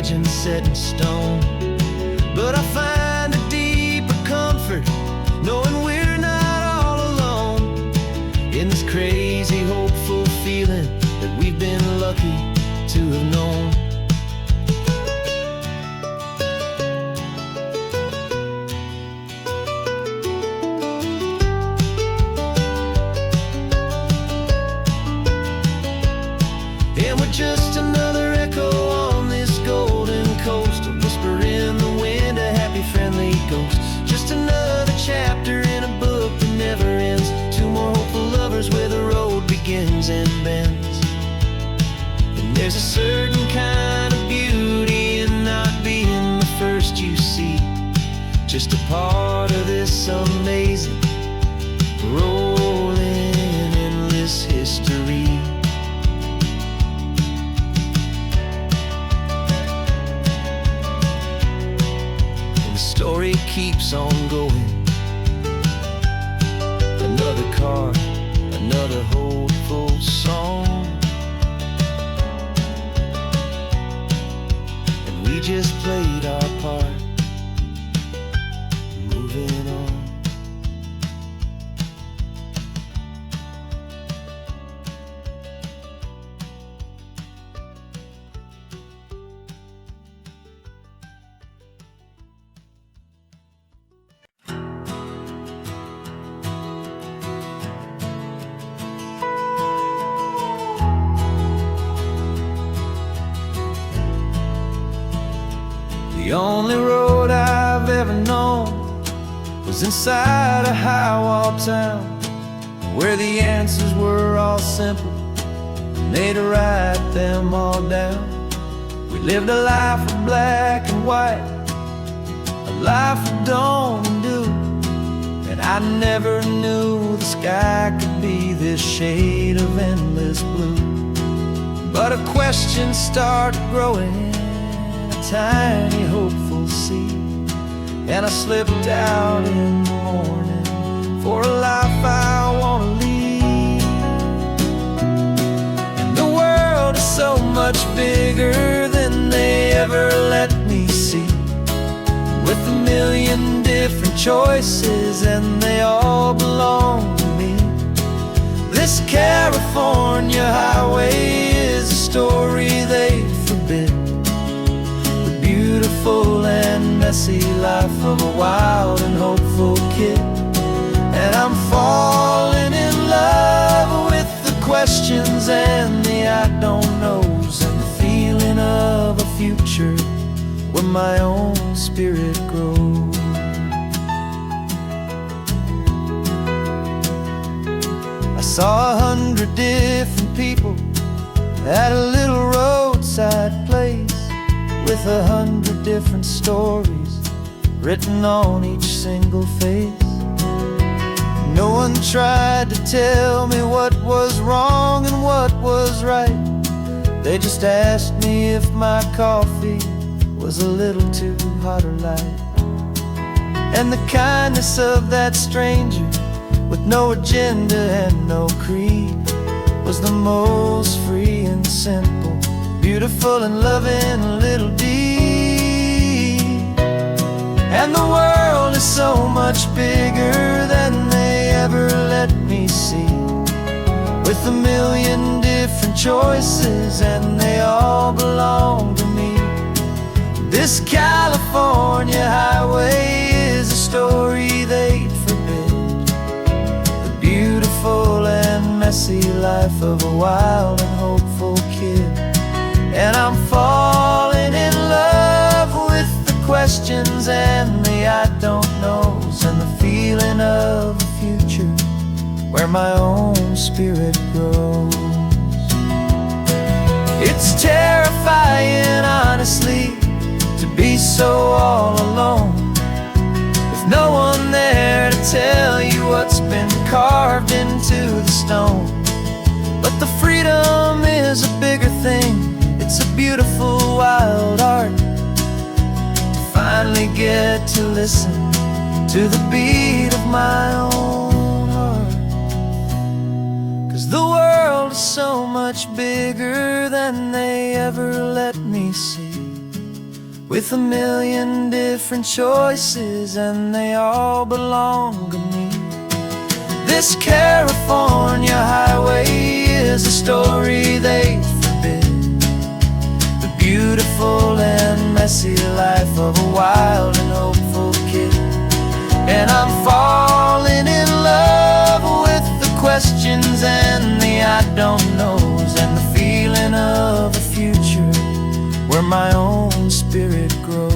legend set in stone. But I find a deeper comfort knowing we're not all alone in this crazy, hopeful feeling that we've been lucky to have known. And we're just another echo on this golden coast, a whisper in the wind, a happy, friendly ghost. Just another chapter in a book that never ends. Two more hopeful lovers where the road begins and bends. And there's a certain kind of beauty in not being the first you see, just a part of this amazing, rolling, endless history. Story keeps on going. Another card, another hopeful song, and we just played our part, moving on. The only road I've ever known was inside a high-wall town, where the answers were all simple and they'd write them all down. We lived a life of black and white, a life of dawn and dew, and I never knew the sky could be this shade of endless blue. But a question started growing, tiny hopeful seed, and I slipped out in the morning for a life I want to lead. And the world is so much bigger than they ever let me see, with a million different choices and they all belong to me. This California highway is a story they forbid, beautiful and messy life of a wild and hopeful kid. And I'm falling in love with the questions and the I don't knows, and the feeling of a future where my own spirit grows. I saw 100 different people at a little roadside place, with 100 different stories written on each single face. No one tried to tell me what was wrong and what was right. They just asked me if my coffee was a little too hot or light. And the kindness of that stranger, with no agenda and no creed, was the most free and simple, beautiful and loving little deed. And the world is so much bigger than they ever let me see, with a million different choices and they all belong to me. This California highway is a story they'd forbid, the beautiful and messy life of a wild and hopeful kid. And I'm falling in love with the questions and the I don't knows, and the feeling of a future where my own spirit grows. It's terrifying, honestly, to be so all alone, with no one there to tell you what's been carved into the stone. But the freedom is a bigger thing. It's a beautiful wild art to finally get to listen to the beat of my own heart. 'Cause the world is so much bigger than they ever let me see, with a million different choices, and they all belong to me. This California highway is a story they forbid, the beautiful and messy life of a wild and hopeful kid. And I'm falling in love with the questions and the I don't knows, and the feeling of a future where my own spirit grows.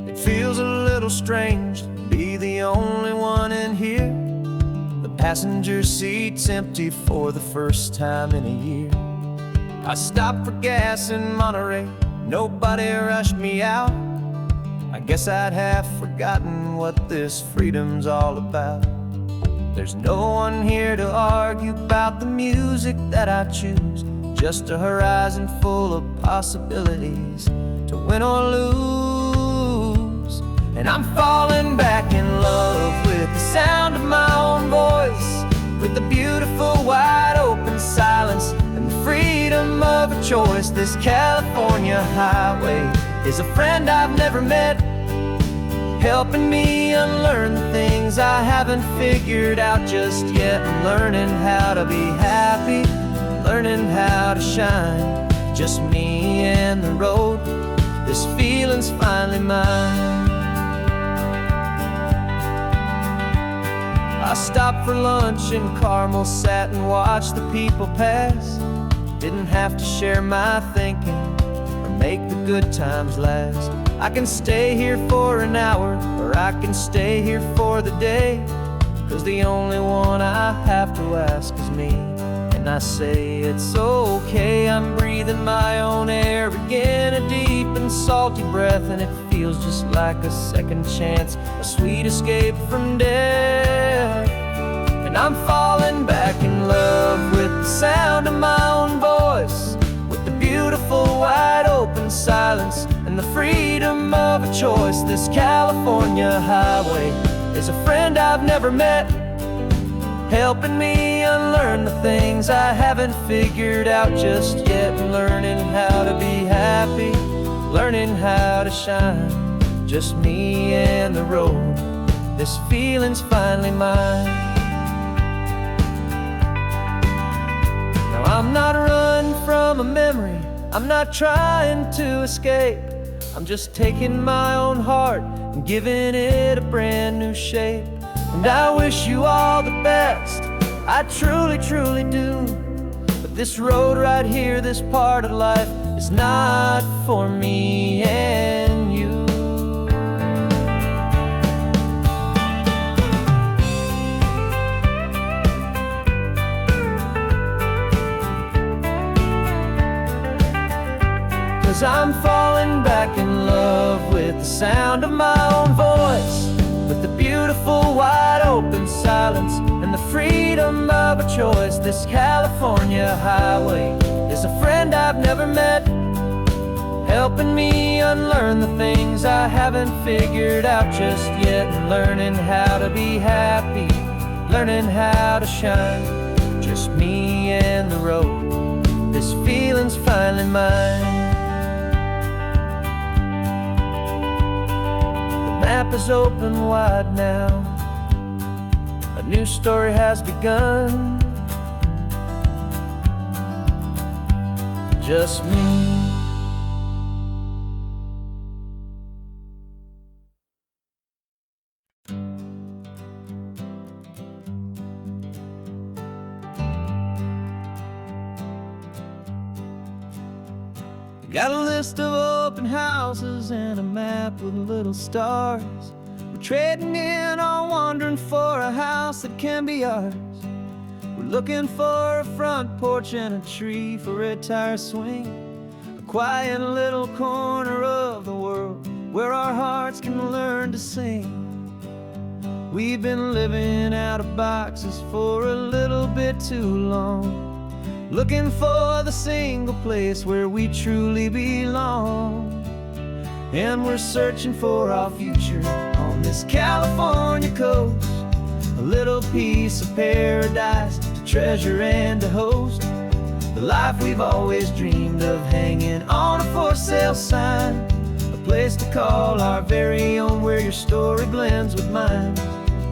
It feels a little strange to be the only one in here. The passenger seat's empty for the first time in a year. I stopped for gas in Monterey, nobody rushed me out. I guess I'd half forgotten what this freedom's all about. There's no one here to argue about the music that I choose, just a horizon full of possibilities to win or lose. And I'm falling back in love with the sound of my own voice, with the beautiful wide open silence and the freedom of a choice. This California highway is a friend I've never met, helping me unlearn the things I haven't figured out just yet. I'm learning how to be happy, learning how to shine, just me and the road. This feeling's finally mine. I stopped for lunch in Carmel, sat and watched the people pass. Didn't have to share my thinking or make the good times last. I can stay here for an hour, or I can stay here for the day, 'cause the only one I have to ask is me. And I say it's okay, I'm breathing my own air again, a deep and salty breath, and it feels just like a second chance, a sweet escape from death. And I'm falling back in love with the sound of my own voice, with the beautiful wide open silence and the freedom of a choice. This California highway is a friend I've never met, helping me unlearn the things I haven't figured out just yet. Learning how to be happy, learning how to shine, just me and the road. This feeling's finally mine. Now I'm not running from a memory, I'm not trying to escape. I'm just taking my own heart and giving it a brand new shape. And I wish you all the best, I truly, truly do. But this road right here, this part of life, is not for me and you. 'Cause I'm falling back in love with the sound of my own voice, with the beautiful wide open silence and the freedom of a choice. This California highway is a friend I've never met, helping me unlearn the things I haven't figured out just yet. And learning how to be happy, learning how to shine, just me and the road. This feeling's finally mine. The map is open wide now, a new story has begun. Just me. Got a list of open houses and a map with little stars. We're trading in or wandering for a house that can be ours. We're looking for a front porch and a tree for a tire swing, a quiet little corner of the world where our hearts can learn to sing. We've been living out of boxes for a little bit too long, looking for the single place where we truly belong. And we're searching for our future on this California coast, a little piece of paradise to treasure and to host, the life we've always dreamed of, hanging on a for sale sign, a place to call our very own where your story blends with mine.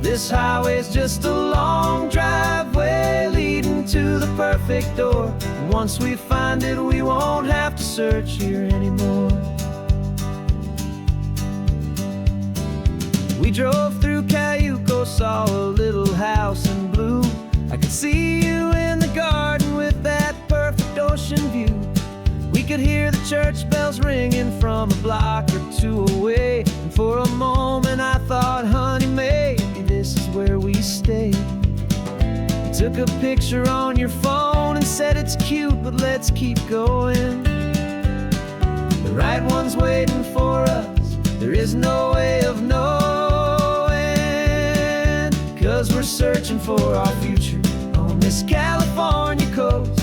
This highway's just a long driveway leading to the perfect door, and once we find it we won't have to search here anymore. We drove through Cayuco, saw a little house in blue. I could see you in the garden with that perfect ocean view. We could hear the church bells ringing from a block or two away, and for a moment I thought, honey, maybe this is where we stay. You took a picture on your phone and said it's cute, but let's keep going. The right one's waiting for us, there is no way of knowing, 'cause we're searching for our future on this California coast,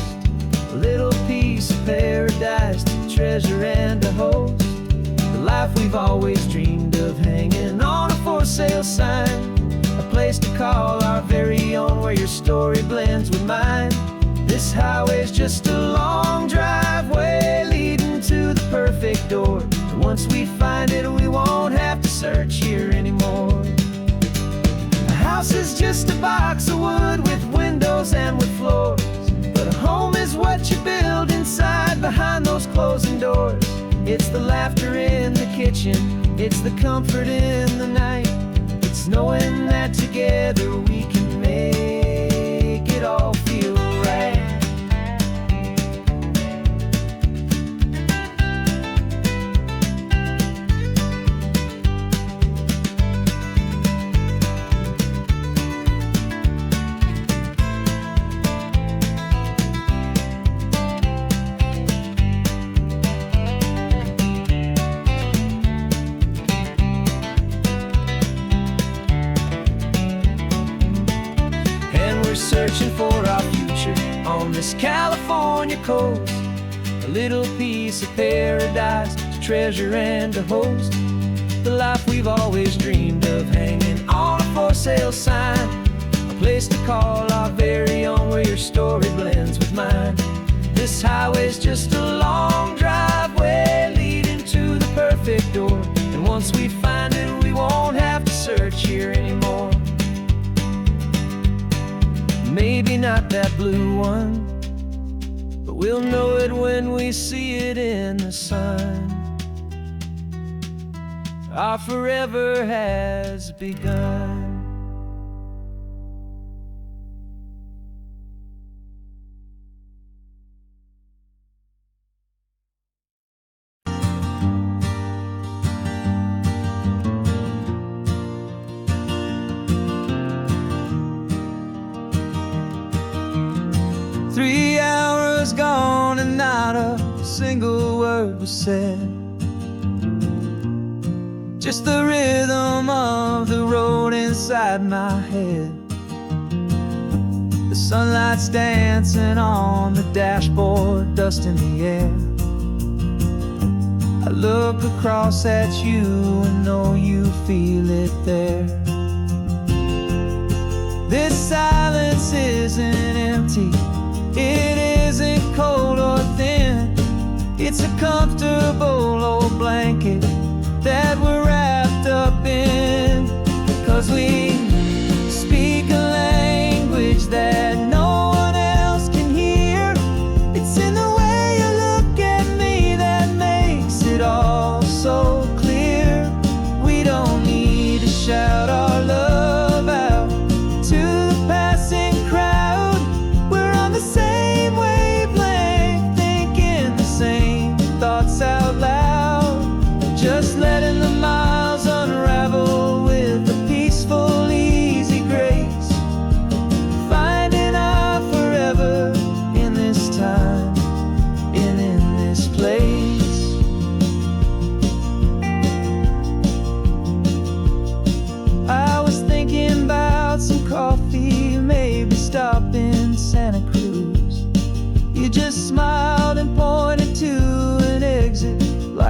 a little piece of paradise to treasure and to host, the life we've always dreamed of, hanging on a for sale sign, a place to call our very own where your story blends with mine. This highway's just a long driveway leading to the perfect door, and once we find it we won't have to search here anymore. A house is just a box of wood with windows and with floors, but a home is what you build inside behind those closing doors. It's the laughter in the kitchen, it's the comfort in the night, it's knowing that together we can make it all feel right. Searching for our future on this California coast, a little piece of paradise to treasure and to host, the life we've always dreamed of, hanging on a for sale sign, a place to call our very own where your story blends with mine. This highway's just a long driveway leading to the perfect door, and once we find it we won't have to search here anymore. Maybe not that blue one, but we'll know it when we see it in the sun. Our forever has begun. Gone and not a single word was said, just the rhythm of the road inside my head. The sunlight's dancing on the dashboard, dust in the air. I look across at you and know you feel it there. This silence isn't empty, it isn't cold or thin, it's a comfortable old blanket that we're wrapped up in, 'cause we speak a language that no one else can hear. It's in the way you look at me that makes it all so clear. We don't need to shout our love out to the passing crowd, we're on the same wavelength, thinking the same thoughts out loud. Just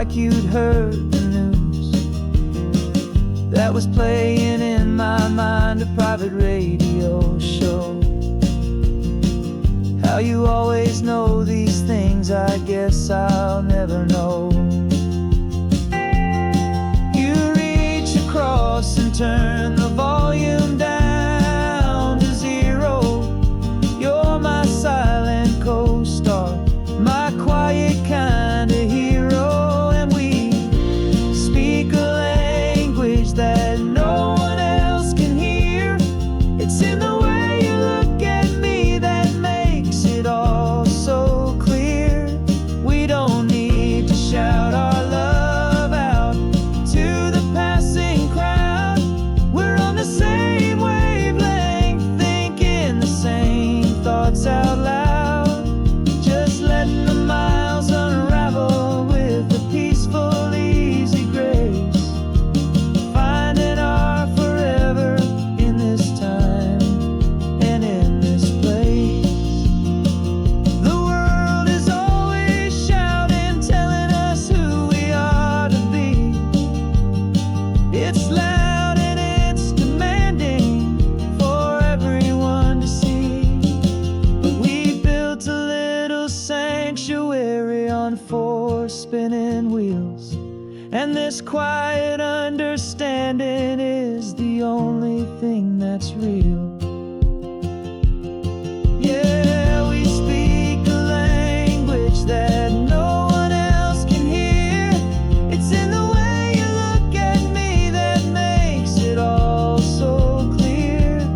like you'd heard the news that was playing in my mind, a private radio show. How you always know these things, I guess I'll never know. You reach across and turn the volume down to 0. You're my silent co-star, my quiet kind of hero. And we speak a language that no one else can hear. It's in the way you look at me that makes it all so clear. We don't need to shout our love out to the passing crowd. We're on the same wavelength, thinking the same thoughts out loud. Just letting the miles unravel with a peaceful, easy grace. Finding our forever in this time and in this place. The world is always shouting, telling us who we are to be. It's loud and it's demanding for everyone to see. But we built a little sanctuary on 4 spinning wheels, and this quiet understanding is the only thing that's real. Yeah, we speak a language that no one else can hear. It's in the way you look at me that makes it all so clear.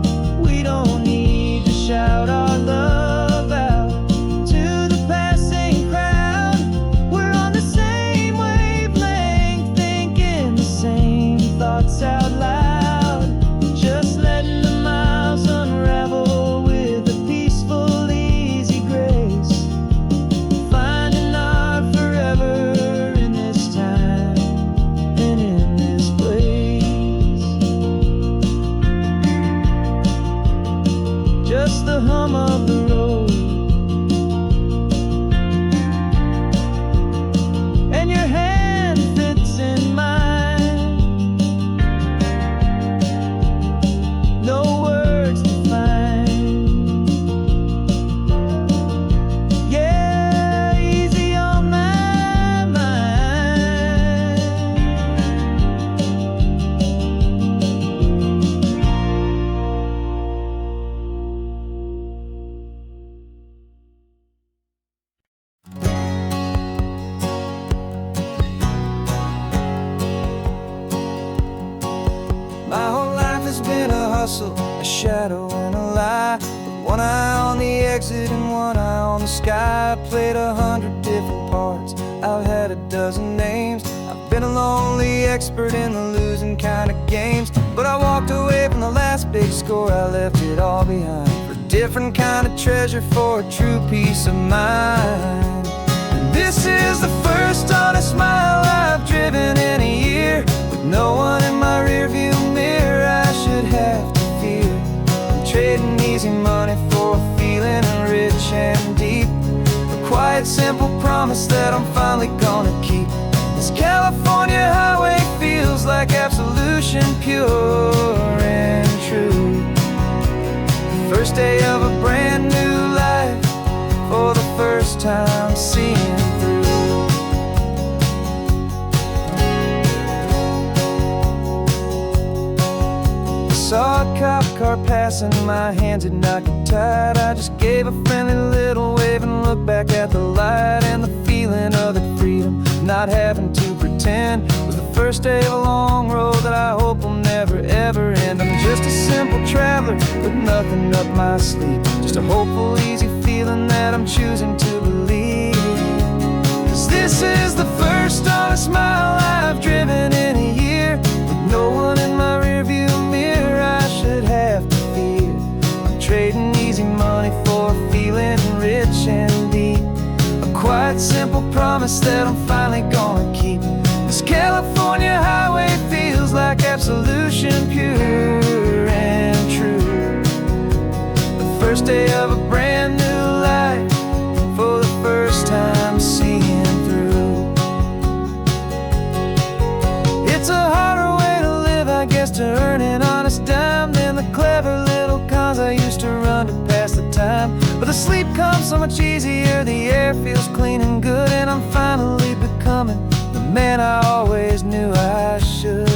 We don't need to shout our love out to the passing crowd. We're on the same wavelength, thinking the same thoughts out loud. Just letting the miles unravel with a peaceful, easy grace. Finding our forever in this time and in this place. Just the hum of the road and your hand fits in mine. No words to find. Yeah, easy on my mind. My whole life has been a hustle, a shadow and a lie. With one eye on the exit and one eye on the sky. I played 100 different parts, I've had a dozen names. I've been a lonely expert in the losing kind of games. But I walked away from the last big score, I left it all behind for a different kind of treasure, for a true peace of mind. And this is the first honest mile I've driven in a year, with no one in my rearview mirror I should have to fear. I'm trading easy money for a feeling rich and deep, a quiet, simple promise that I'm finally gonna keep. This California highway feels like absolution, pure and true. The first day of a brand new life, for the first time seeing through. Saw a cop car passing, my hands had not got tied. I just gave a friendly little wave and looked back at the light. And the feeling of the freedom, not having to pretend, was the first day of a long road that I hope will never ever end. I'm just a simple traveler with nothing up my sleeve, just a hopeful, easy feeling that I'm choosing to believe. 'Cause this is the first honest mile I've driven in a year, with no one in my rearview mirror I should have to fear. I'm trading easy money for a feeling rich and deep, a quiet, simple promise that I'm finally gonna keep. This California highway feels like absolution, pure and true. The first day of a brand new life, for the first time seeing through. the sleep comes so much easier, the air feels clean and good, and I'm finally becoming the man I always knew I should.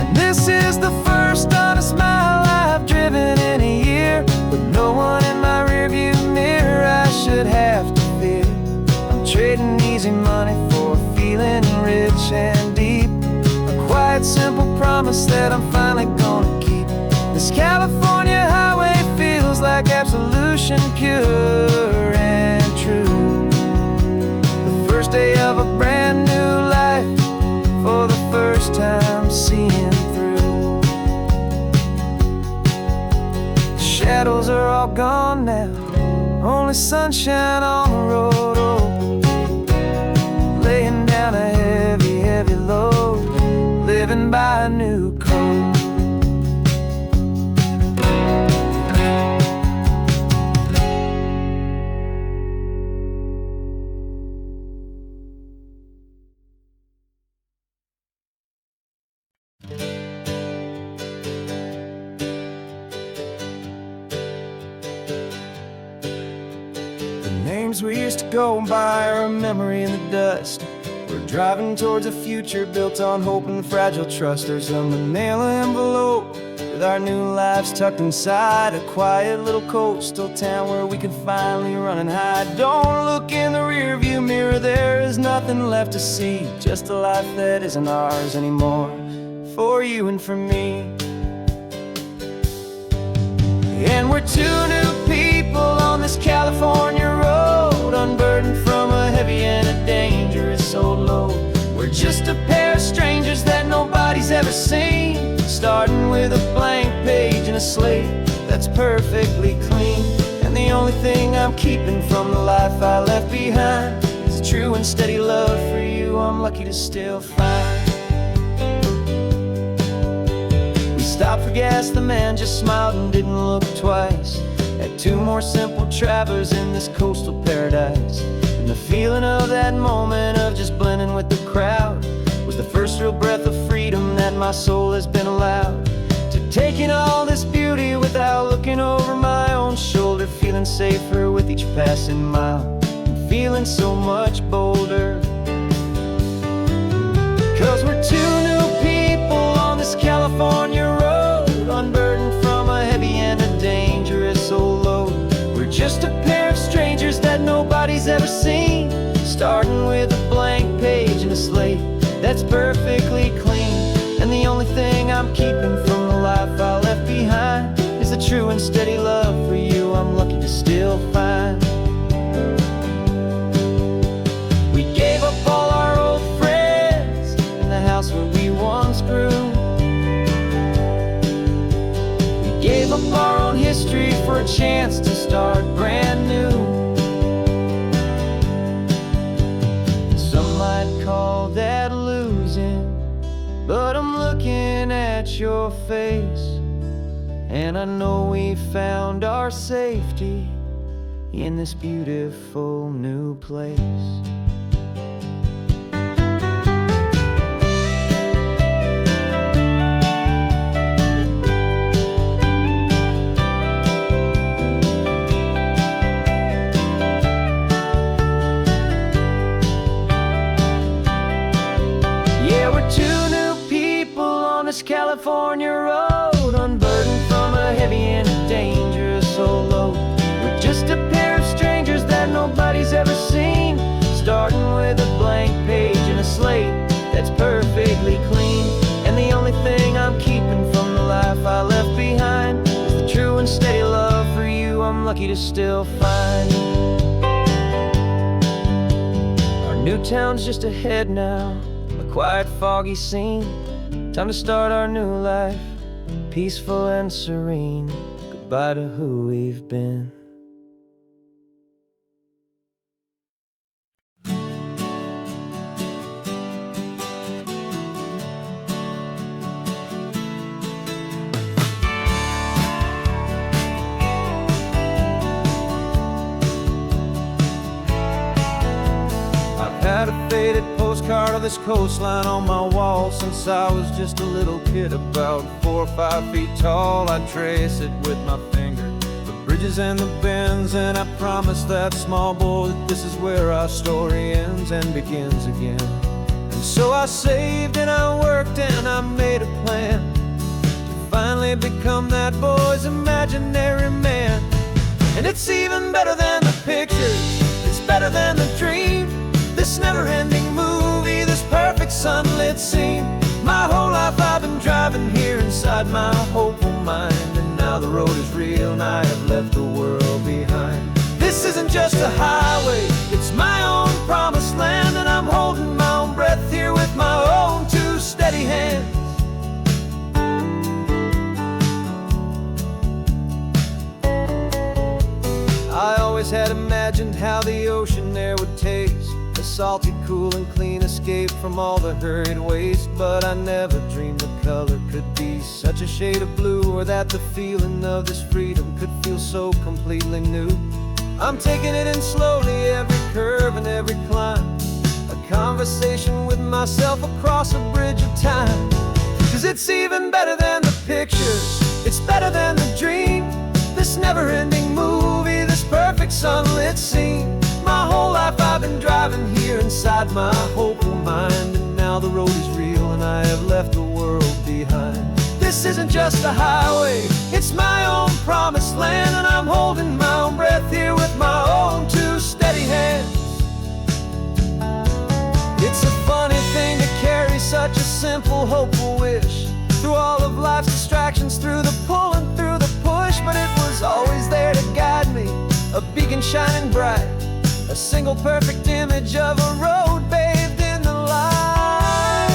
And this is the first honest mile I've driven in a year, with no one in my rearview mirror I should have to fear. I'm trading easy money for a feeling rich and deep, a quiet, simple promise that I'm finally gonna keep. This California highway feels like absolution, pure and true. The first day of a brand new life, for the first time seeing through. The shadows are all gone now, only sunshine on the road. Laying down a heavy, heavy load, living by a new code. We used to go by are a memory in the dust. We're driving towards a future built on hope and fragile trust. There's a manila envelope with our new lives tucked inside, a quiet little coastal town where we could finally run and hide. Don't look in the rearview mirror, there is nothing left to see, just a life that isn't ours anymore, for you and for me. And we're two new people on this California road, unburdened from a heavy and a dangerous old load. We're just a pair of strangers that nobody's ever seen, starting with a blank page and a slate that's perfectly clean. And the only thing I'm keeping from the life I left behind is a true and steady love for you I'm lucky to still find. Stopped for gas, the man just smiled and didn't look twice. Had two more simple travelers in this coastal paradise, and the feeling of that moment of just blending with the crowd was the first real breath of freedom that my soul has been allowed to take in all this beauty without looking over my own shoulder, feeling safer with each passing mile and feeling so much bolder. 'Cause we're two new people on this California road, unburdened from a heavy and a dangerous old load. We're just a pair of strangers that nobody's ever seen, starting with a blank page and a slate that's perfectly clean. And the only thing I'm keeping from the life I left behind is the true and steady love for you I'm lucky to still find. We gave up all our old friends in the house where we once grew. Gave up our own history for a chance to start brand new. Some might call that losing, but I'm looking at your face, and I know we found our safety in this beautiful new place. California road, unburdened from a heavy and a dangerous old load. We're just a pair of strangers that nobody's ever seen, starting with a blank page and a slate that's perfectly clean. And the only thing I'm keeping from the life I left behind is the true and steady love for you I'm lucky to still find. Our new town's just ahead now, a quiet, foggy scene. Time to start our new life, peaceful and serene. Goodbye to who we've been. I've had a faded postcard of this coastline on my wall since I was just a little kid, about 4 or 5 feet tall. I trace it with my finger, the bridges and the bends, and I promise that small boy that this is where our story ends and begins again. And so I saved and I worked and I made a plan to finally become that boy's imaginary man. And it's even better than the pictures, it's better than the dream, this never-ending movie, this perfect sunlit scene. My whole life I've been driving here inside my hopeful mind, and now the road is real and I have left the world behind. This isn't just a highway, it's my own promised land, and I'm holding my own breath here with my own 2 steady hands. I always had imagined how the ocean air would taste, a salty, cool and clean escape from all the hurried waste. But I never dreamed the color could be such a shade of blue, or that the feeling of this freedom could feel so completely new. I'm taking it in slowly, every curve and every climb, a conversation with myself across a bridge of time. 'Cause it's even better than the pictures, it's better than the dream, this never-ending movie, this perfect sunlit scene. My whole life I've been driving here inside my hopeful mind, and now the road is real and I have left the world behind. This isn't just a highway, it's my own promised land, and I'm holding my own breath here with my own 2 steady hands. It's a funny thing to carry such a simple, hopeful wish through all of life's distractions, through the pull and through the push, but it was always there to guide me, a beacon shining bright, a single perfect image of a road bathed in the light.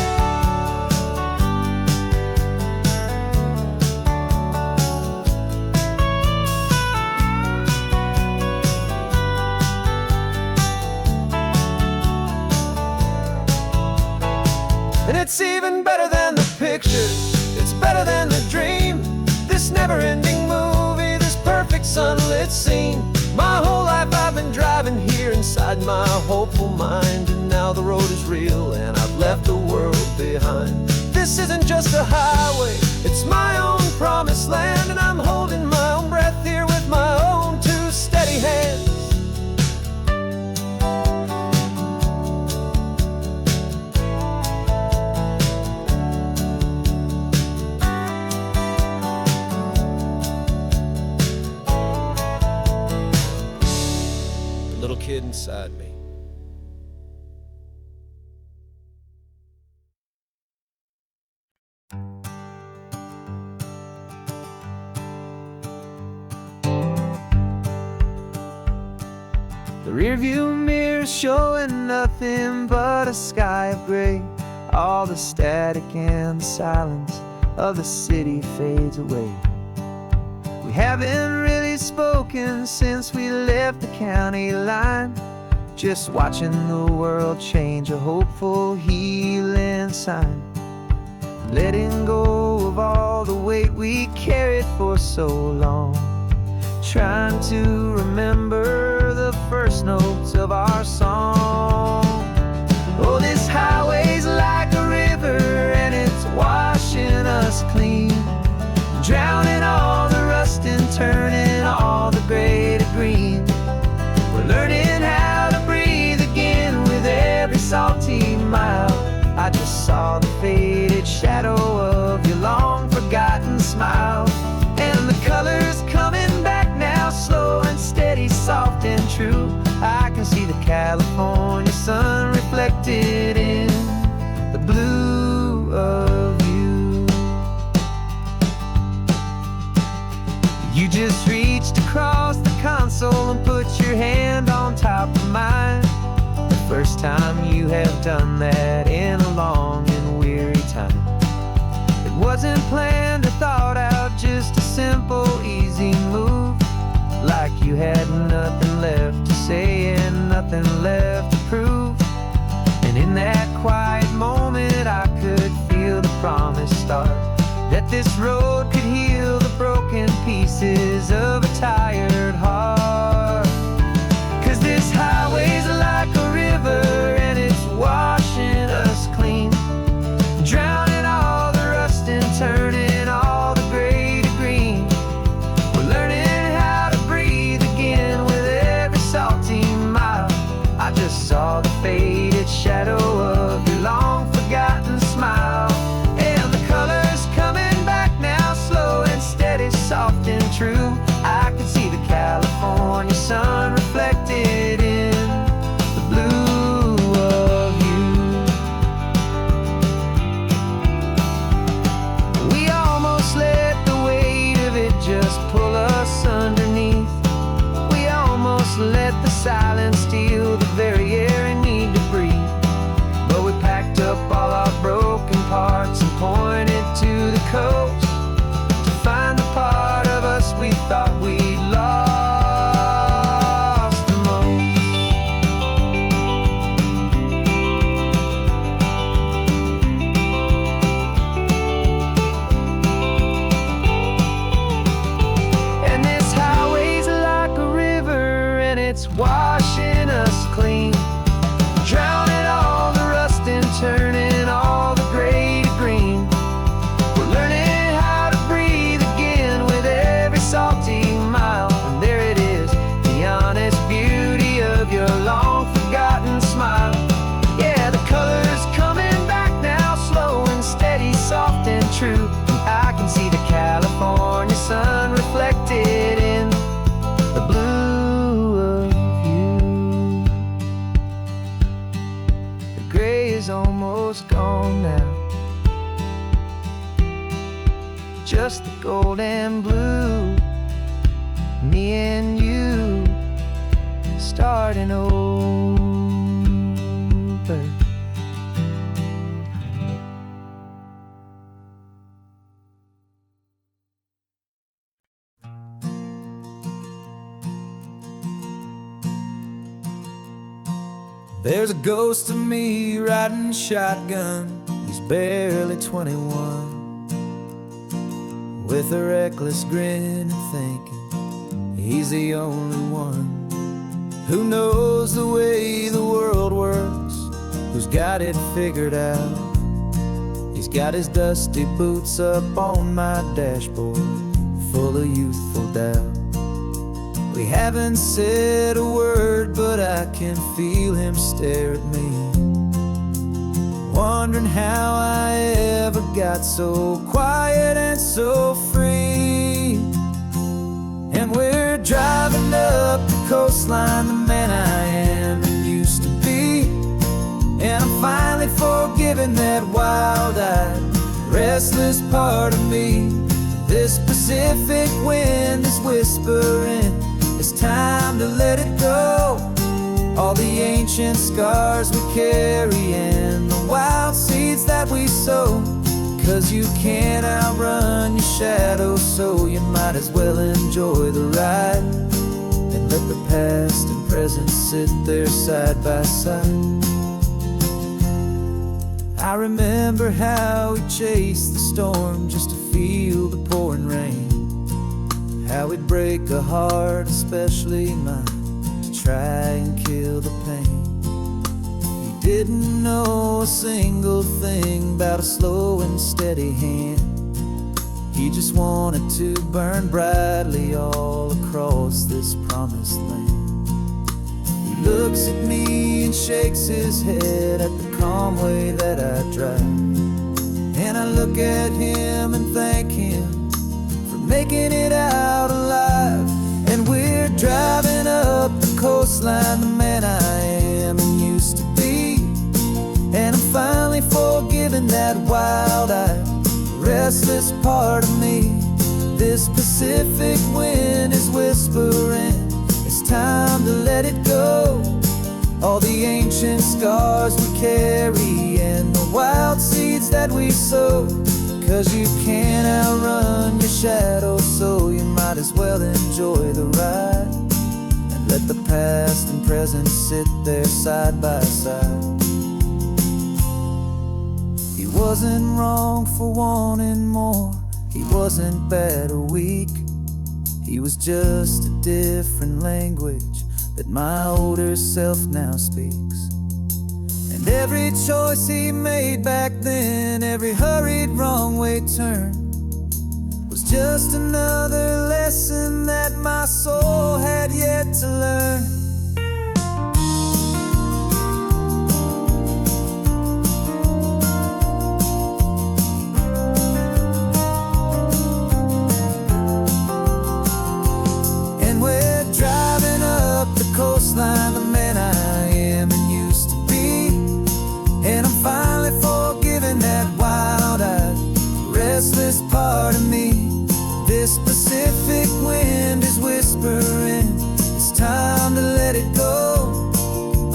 And it's even better than the pictures, it's better than the dream, this never-ending movie, this perfect sunlit scene. My whole life I've been driving here inside my hopeful mind, and now the road is real and I've left the world behind. This isn't just a highway, it's my own promised land, and I'm holding my own breath here with my own 2 steady hands. Kid inside me. The rearview mirror's showing nothing but a sky of gray. All the static and the silence of the city fades away. We haven't really spoken since we left the county line, just watching the world change, a hopeful healing sign. Letting go of all the weight we carried for so long, trying to remember the first notes of our song. Oh, this highway's like a river and it's washing us clean, drowning all the rust and turning all the gray to green. We're learning how to breathe again with every salty mile. I just saw the faded shadow of your long forgotten smile, and the colors coming back now, slow and steady, soft and true. I can see the California sun reflected in the blue of you. You just reached across the console and put your hand on top of mine. The first time you have done that in a long and weary time. It wasn't planned or thought out, just a simple, easy move. Like you had nothing left to say and nothing left to prove. And in that quiet moment I could feel the promise start, that this road could heal the broken pieces of a tired heart. 'Cause this highway's like a river and it's washing old and blue, me and you starting over. There's a ghost of me riding shotgun. He's barely 21, with a reckless grin and thinking he's the only one who knows the way the world works, who's got it figured out. He's got his dusty boots up on my dashboard, full of youthful doubt. We haven't said a word, but I can feel him stare at me, wondering how I ever got so quiet and so free. And we're driving up the coastline, the man I am and used to be. And I'm finally forgiving that wild-eyed, restless part of me. This Pacific wind is whispering, it's time to let it go. All the ancient scars we carry and the wild seeds that we sow. 'Cause you can't outrun your shadow, so you might as well enjoy the ride and let the past and present sit there side by side. I remember how we chased the storm just to feel the pouring rain, how we'd break a heart, especially mine, to try and kill the pain. He didn't know a single thing about a slow and steady hand. He just wanted to burn brightly all across this promised land. He looks at me and shakes his head at the calm way that I drive, and I look at him and thank him making it out alive. And we're driving up the coastline, the man I am and used to be. And I'm finally forgiving that wild-eyed, restless part of me. This Pacific wind is whispering, it's time to let it go. All the ancient scars we carry and the wild seeds that we sow. 'Cause you can't outrun your shadow, so you might as well enjoy the ride and let the past and present sit there side by side. He wasn't wrong for wanting more, he wasn't bad or weak. He was just a different language that my older self now speaks. And every choice he made back then, every hurried wrong way turn, was just another lesson that my soul had yet to learn. And we're driving up the coastline, the man I am and used to be. And I'm finally forgiving that wild-eyed, restless part of me. This Pacific wind is whispering, it's time to let it go.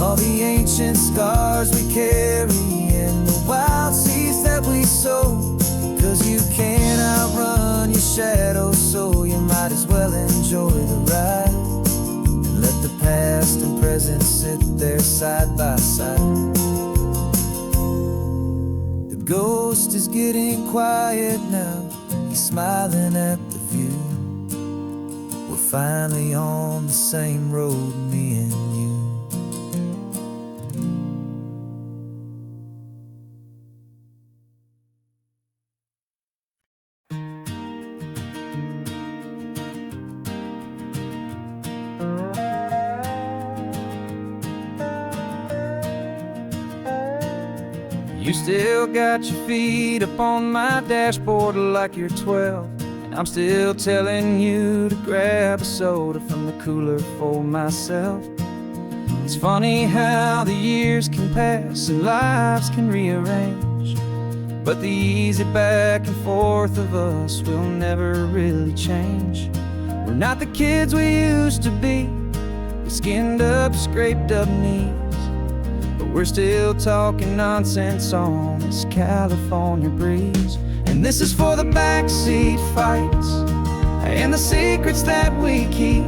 All the ancient scars we carry and the wild seeds that we sow. 'Cause you can't outrun your shadow, so you might as well enjoy the ride and let the past and present sit there side by side. The ghost is getting quiet now, he's smiling at the view. We're finally on the same road, me and you. You still got your feet up on my dashboard like you're 12, and I'm still telling you to grab a soda from the cooler for myself. It's funny how the years can pass and lives can rearrange, but the easy back and forth of us will never really change. We're not the kids we used to be, with skinned up, scraped up knees, but we're still talking nonsense on this California breeze. And this is for the backseat fights and the secrets that we keep,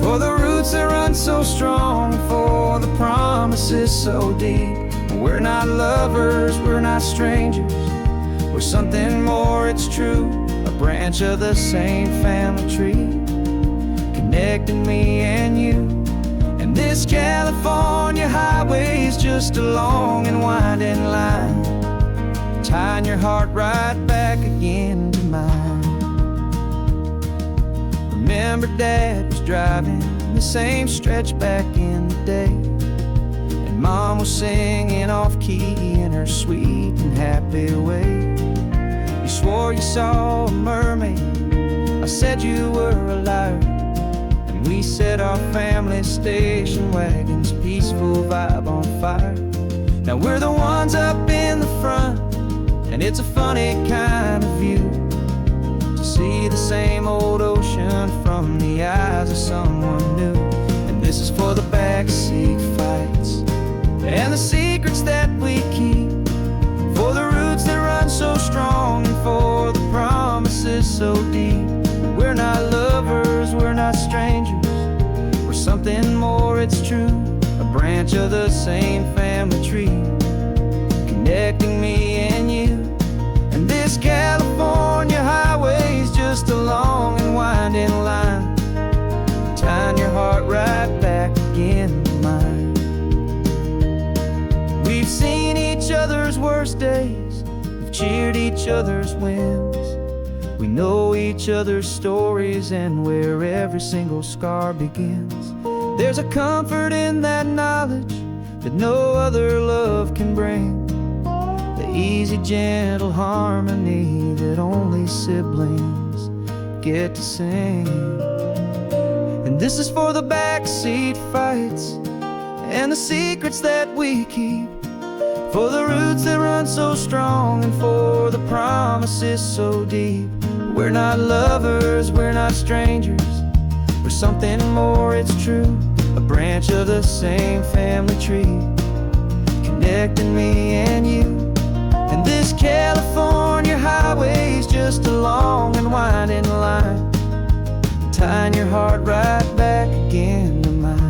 for the roots that run so strong, for the promises so deep. We're not lovers, we're not strangers, we're something more, it's true. A branch of the same family tree, connecting me and you. And this California highway is just a long and winding line, tying your heart right back again to mine. Remember Dad was driving the same stretch back in the day, Mom was singing off-key in her sweet and happy way. You swore you saw a mermaid, I said you were a liar, and we set our family station wagon's peaceful vibe on fire. Now we're the ones up in the front, and it's a funny kind of view to see the same old ocean from the eyes of someone new. And this is for the backseat fights and the secrets that we keep, for the roots that run so strong, and for the promises so deep. We're not lovers, we're not strangers, we're something more, it's true. A branch of the same family tree, connecting me and you. And this California highway is just a long and winding line, tying your heart right back again to mine. We've seen each other's worst days, we've cheered each other's wins. We know each other's stories and where every single scar begins. There's a comfort in that knowledge that no other love can bring, the easy, gentle harmony that only siblings get to sing. And this is for the backseat fights and the secrets that we keep, for the roots that run so strong, and for the promises so deep. We're not lovers, we're not strangers, we're something more, it's true. A branch of the same family tree, connecting me and you. And this California highway is just a long and winding line, tying your heart right back again to mine.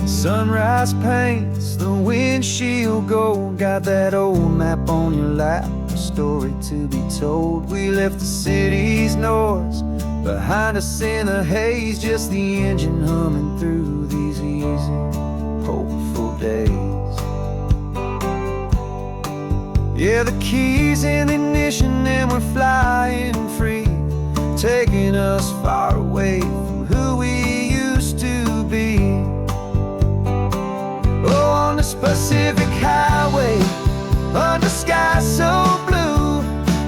Sunrise paints the windshield gold, got that old map on your lap, a story to be told. We left the city's noise behind us in the haze, just the engine humming through these easy, hopeful days. Yeah, the keys in the ignition and we're flying free, taking us far away from who we used to be. Oh, on this Pacific highway, under sky so blue,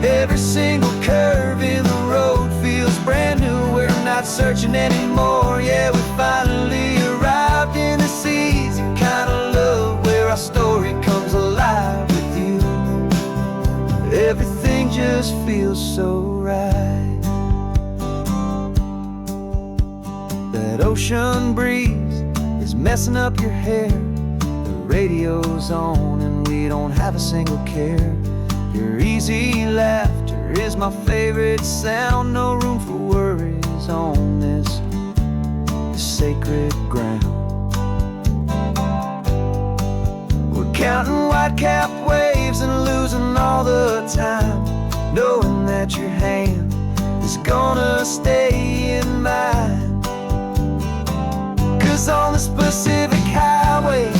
every single curve in the road feels brand new. We're not searching anymore, yeah, we finally arrived in this easy kind of love, where our story comes alive with you. Everything just feels so right. That ocean breeze is messing up your hair, radio's on and we don't have a single care. Your easy laughter is my favorite sound, no room for worries on this sacred ground. We're counting white-capped waves and losing all the time, knowing that your hand is gonna stay in mine. 'Cause on this Pacific highway,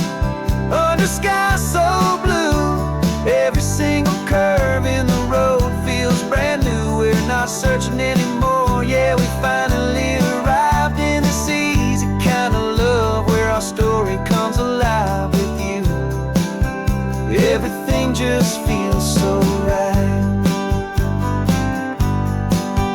feels so right.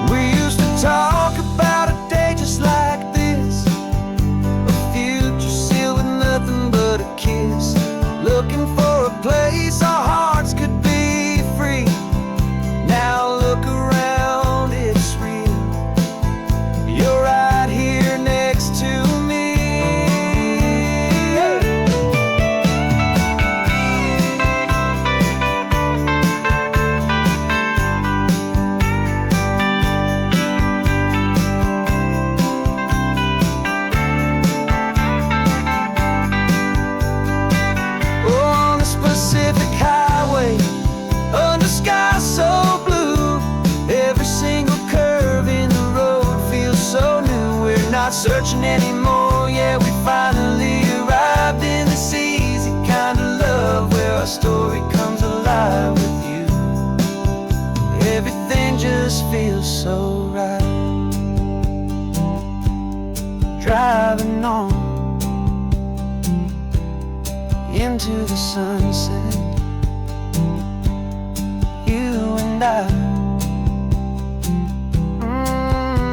We used to talk about a day just like this, a future sealed with nothing but a kiss, looking for a place our hearts could be free. Now look around, it's real. You're right here next to me. On the Pacific Highway, under sky so blue, every single curve in the road feels so new. We're not searching anymore, yeah, we finally arrived in this easy kind of love where our story comes alive with you. Everything just feels so right. Driving on into the sunset, you and I,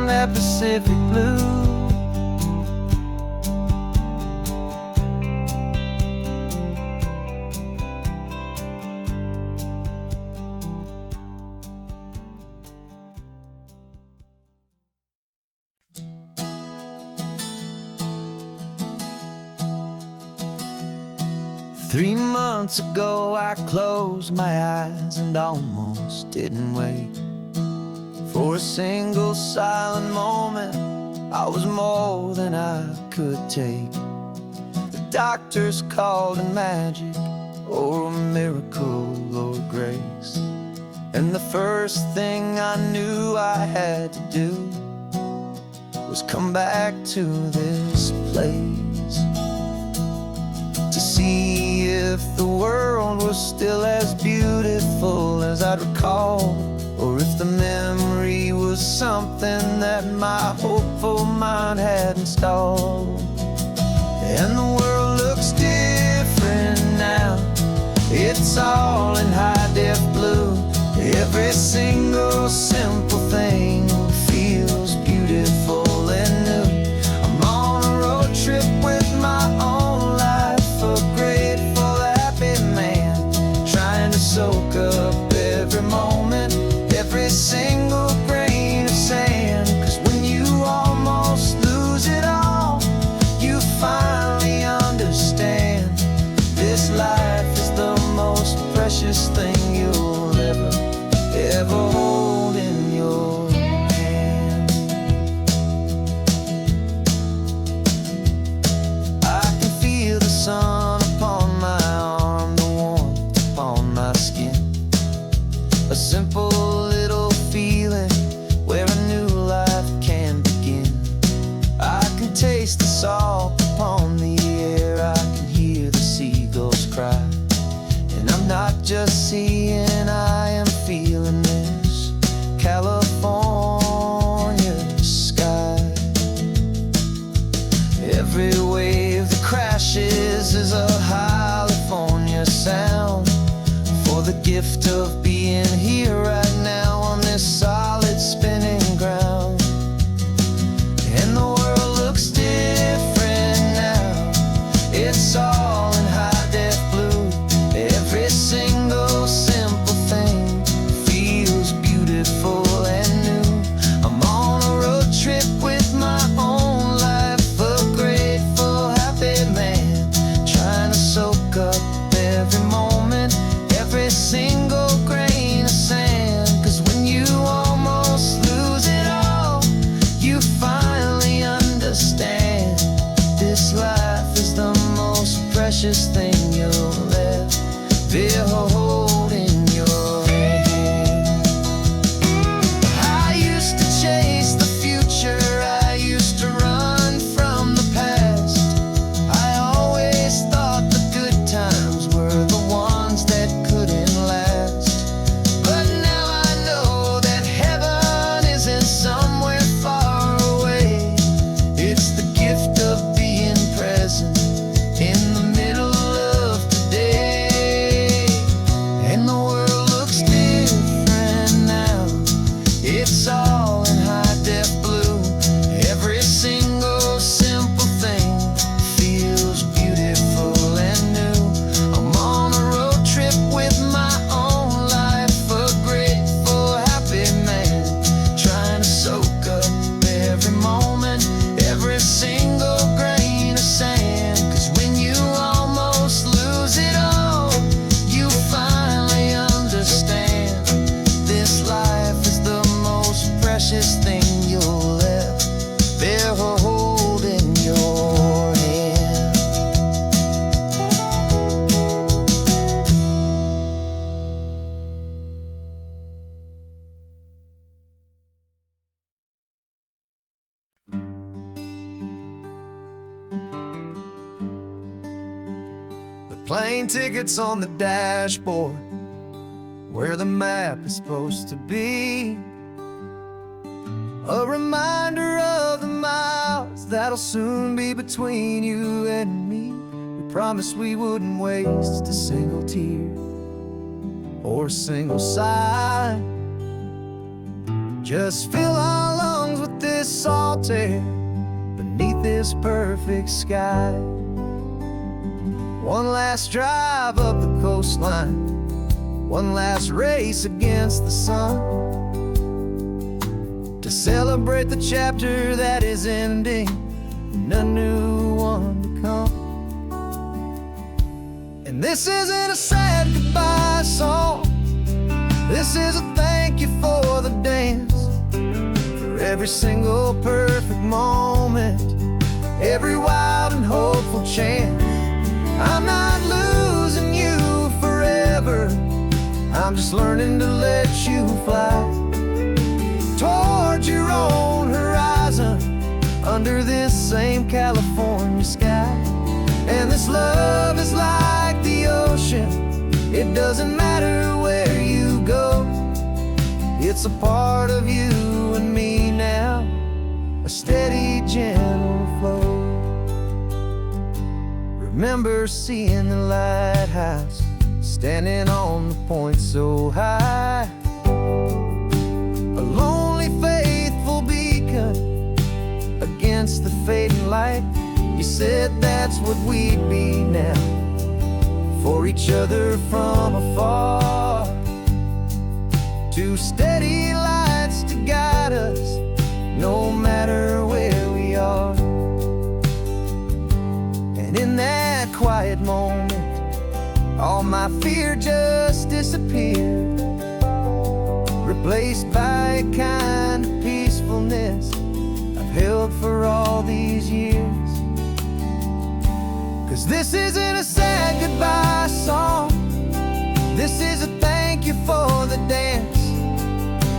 that Pacific blue. Three months ago I closed my eyes and almost didn't wake. For a single silent moment, I was more than I could take. The doctors called it magic, or a miracle, or grace. And the first thing I knew I had to do was come back to this place, to see if the world was still as beautiful as I'd recall, or if the memory was something that my hopeful mind had installed. And the world looks different now, it's all in high-def blue. Every single simple thing feels beautiful and new. I'm on a road trip with my own life, a grateful, happy man, trying to soak up every moment, every single grain of sand. 'Cause when you almost lose it all, you finally understand this life is the most precious thing you'll ever hold in your hand. I can feel the sun upon my arm, the warmth upon my skin, a simple little feeling where a new life can begin. I can taste the salt upon the air, I can hear the seagulls cry. And I'm not just seeing, I am feeling this California sky. Every wave that crashes is a California sound, for the gift of being here right now on this solid spinning ground. And the world looks different now, it's all in high-def blue. Every single simple thing feels beautiful and new. I'm on a road trip with my own life, a grateful, happy man, trying to soak up every moment, every single grain of sand. plane tickets on the dashboard, where the map is supposed to be. A reminder of the miles that'll soon be between you and me. We promised we wouldn't waste a single tear or a single sigh. Just fill our lungs with this salt air beneath this perfect sky. One last drive up the coastline, one last race against the sun, to celebrate the chapter that is ending and a new one to come. And this isn't a sad goodbye song, this is a thank you for the dance, for every single perfect moment, every wild and hopeful chance. I'm not losing you forever, I'm just learning to let you fly toward your own horizon, under this same California sky. And this love is like the ocean, it doesn't matter where you go, it's a part of you and me now, a steady, gentle flow. Remember seeing the lighthouse, standing on the point so high, a lonely, faithful beacon against the fading light. You said that's what we'd be now, for each other from afar. Two steady lights to guide us, no matter where we are. And in that quiet moment, all my fear just disappeared, replaced by a kind of peacefulness I've held for all these years. 'Cause this isn't a sad goodbye song, this is a thank you for the dance,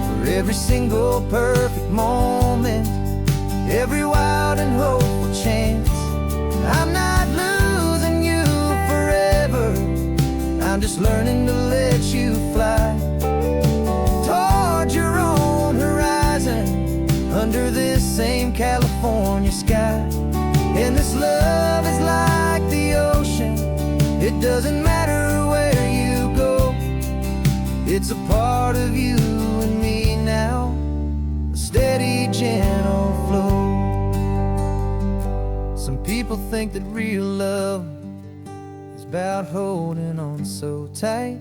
for every single perfect moment, every wild and hopeful chance. I'm not losing you forever, I'm just learning to let you fly toward your own horizon, under this same California sky. And this love is like the ocean, it doesn't matter where you go, it's a part of you and me now, a steady, gentle flow. Some people think that real love is about holding on so tight.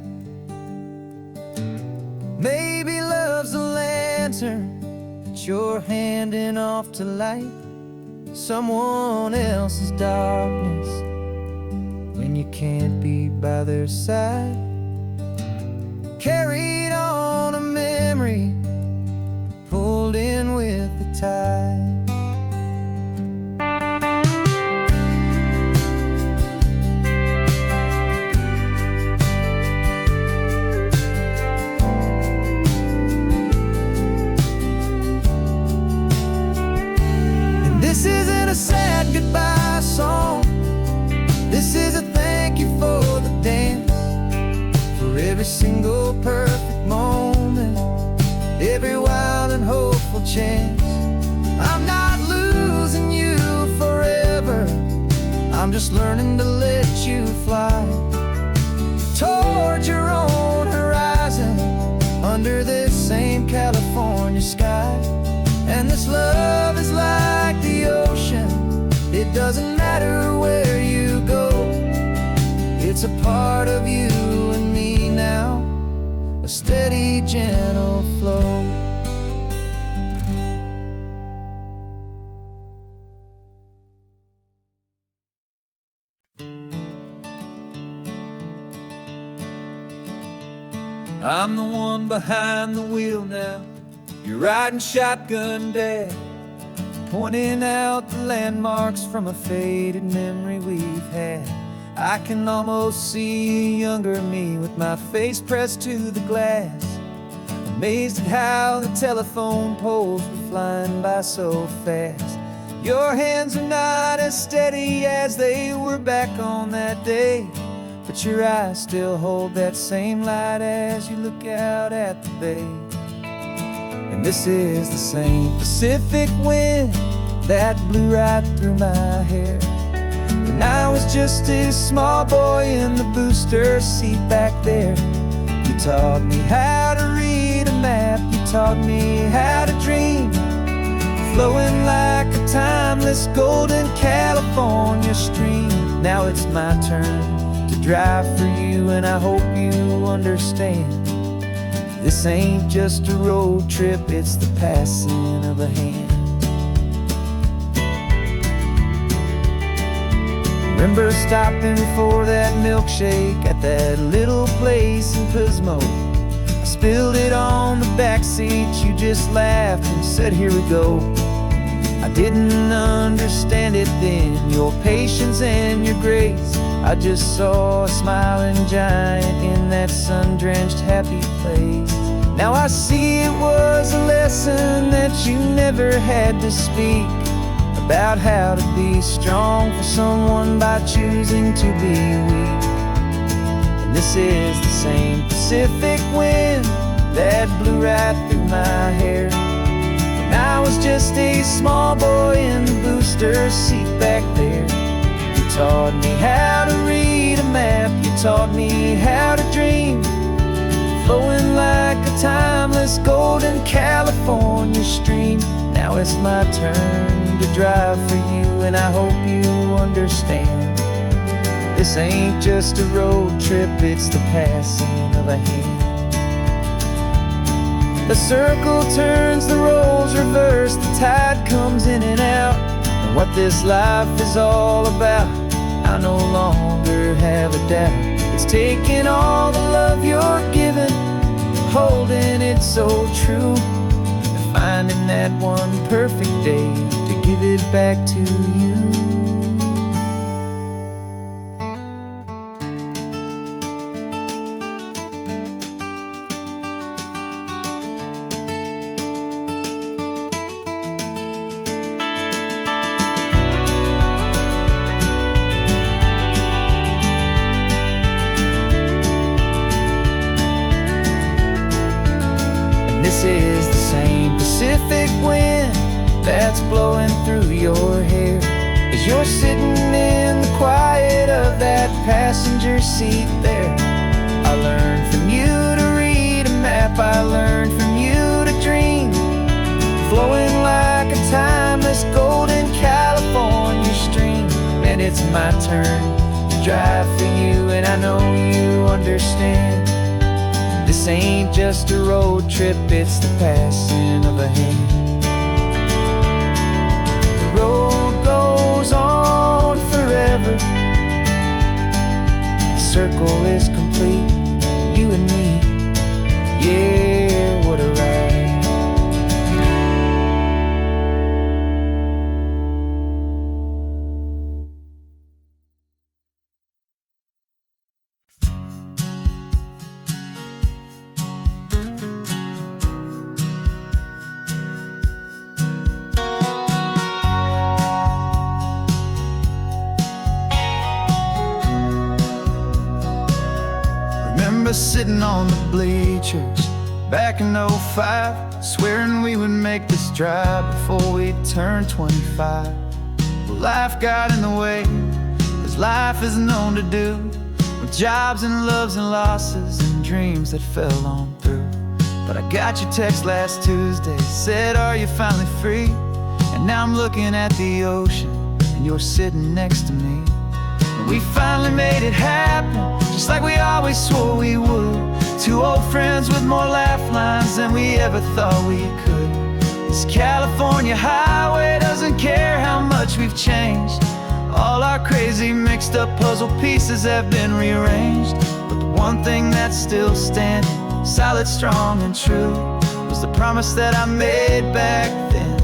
Maybe love's a lantern that you're handing off to light someone else's darkness when you can't be by their side. Carried on a memory, pulled in with the tide. This isn't a sad goodbye song, this is a thank you for the dance, for every single perfect moment, every wild and hopeful chance. I'm not losing you forever, I'm just learning to let you fly toward your own horizon, under this same California sky. And this love is like the ocean, it doesn't matter where you go, it's a part of you and me now, a steady, gentle flow. I'm the one behind the wheel now, you're riding shotgun, Dad, pointing out the landmarks from a faded memory we've had. I can almost see a younger me with my face pressed to the glass, amazed at how the telephone poles were flying by so fast. Your hands are not as steady as they were back on that day, but your eyes still hold that same light as you look out at the bay. And this is the same Pacific wind that blew right through my hair when I was just a small boy in the booster seat back there. You taught me how to read a map, you taught me how to dream, flowing like a timeless golden California stream. Now it's my turn to drive for you, and I hope you understand. This ain't just a road trip, it's the passing of a hand. Remember stopping for that milkshake at that little place in Pismo. I spilled it on the back seat, you just laughed and said, here we go. I didn't understand it then, your patience and your grace. I just saw a smiling giant in that sun-drenched happy place. Now I see it was a lesson that you never had to speak, about how to be strong for someone by choosing to be weak. And this is the same Pacific wind that blew right through my hair when I was just a small boy in the booster seat back there. You taught me how to read a map, you taught me how to dream, flowing like a timeless golden California stream. Now it's my turn to drive for you, and I hope you understand. This ain't just a road trip, it's the passing of a hand. The circle turns, the roles reverse, the tide comes in and out. And what this life is all about, I no longer have a doubt. It's taking all the love you're giving, holding it so true, and finding that one perfect day to give it back to you. This is the same Pacific wind that's blowing through your hair as you're sitting in the quiet of that passenger seat there. I learned from you to read a map, I learned from you to dream, flowing like a timeless golden California stream. And it's my turn to drive for you, and I know you understand. This ain't just a road trip, it's the passing of a hand. The road goes on forever, the circle is complete, you and me, yeah, what a ride. Remember sitting on the bleachers back in '05, swearing we would make this drive before we turned 25. Well, life got in the way, as life is known to do, with jobs and loves and losses and dreams that fell on through. But I got your text last Tuesday, said, are you finally free? And now I'm looking at the ocean, and you're sitting next to me. And we finally made it happen, just like we always swore we would. Two old friends with more laugh lines than we ever thought we could. This California highway doesn't care how much we've changed. All our crazy mixed up puzzle pieces have been rearranged. But the one thing that's still standing, solid, strong and true, was the promise that I made back then,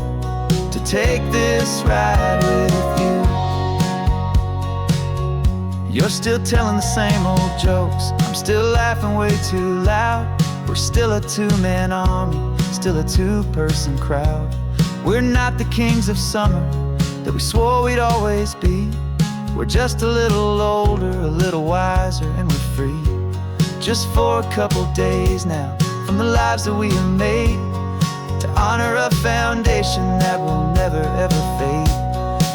to take this ride with you. You're still telling the same old jokes, I'm still laughing way too loud. We're still a two-man army, still a two-person crowd. We're not the kings of summer that we swore we'd always be. We're just a little older, a little wiser, and we're free. Just for a couple days now, from the lives that we have made, to honor a foundation that will never ever fade.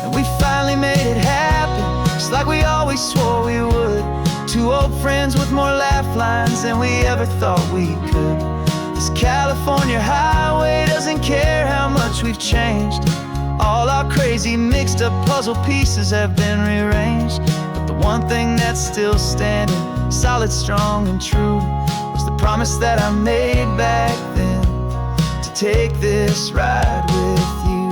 And we finally made it happen, just like we always swore we would. Two old friends with more laugh lines than we ever thought we could. This California highway doesn't care how much we've changed. All our crazy mixed up puzzle pieces have been rearranged, but the one thing that's still standing, solid, strong, and true, was the promise that I made back then, to take this ride with you.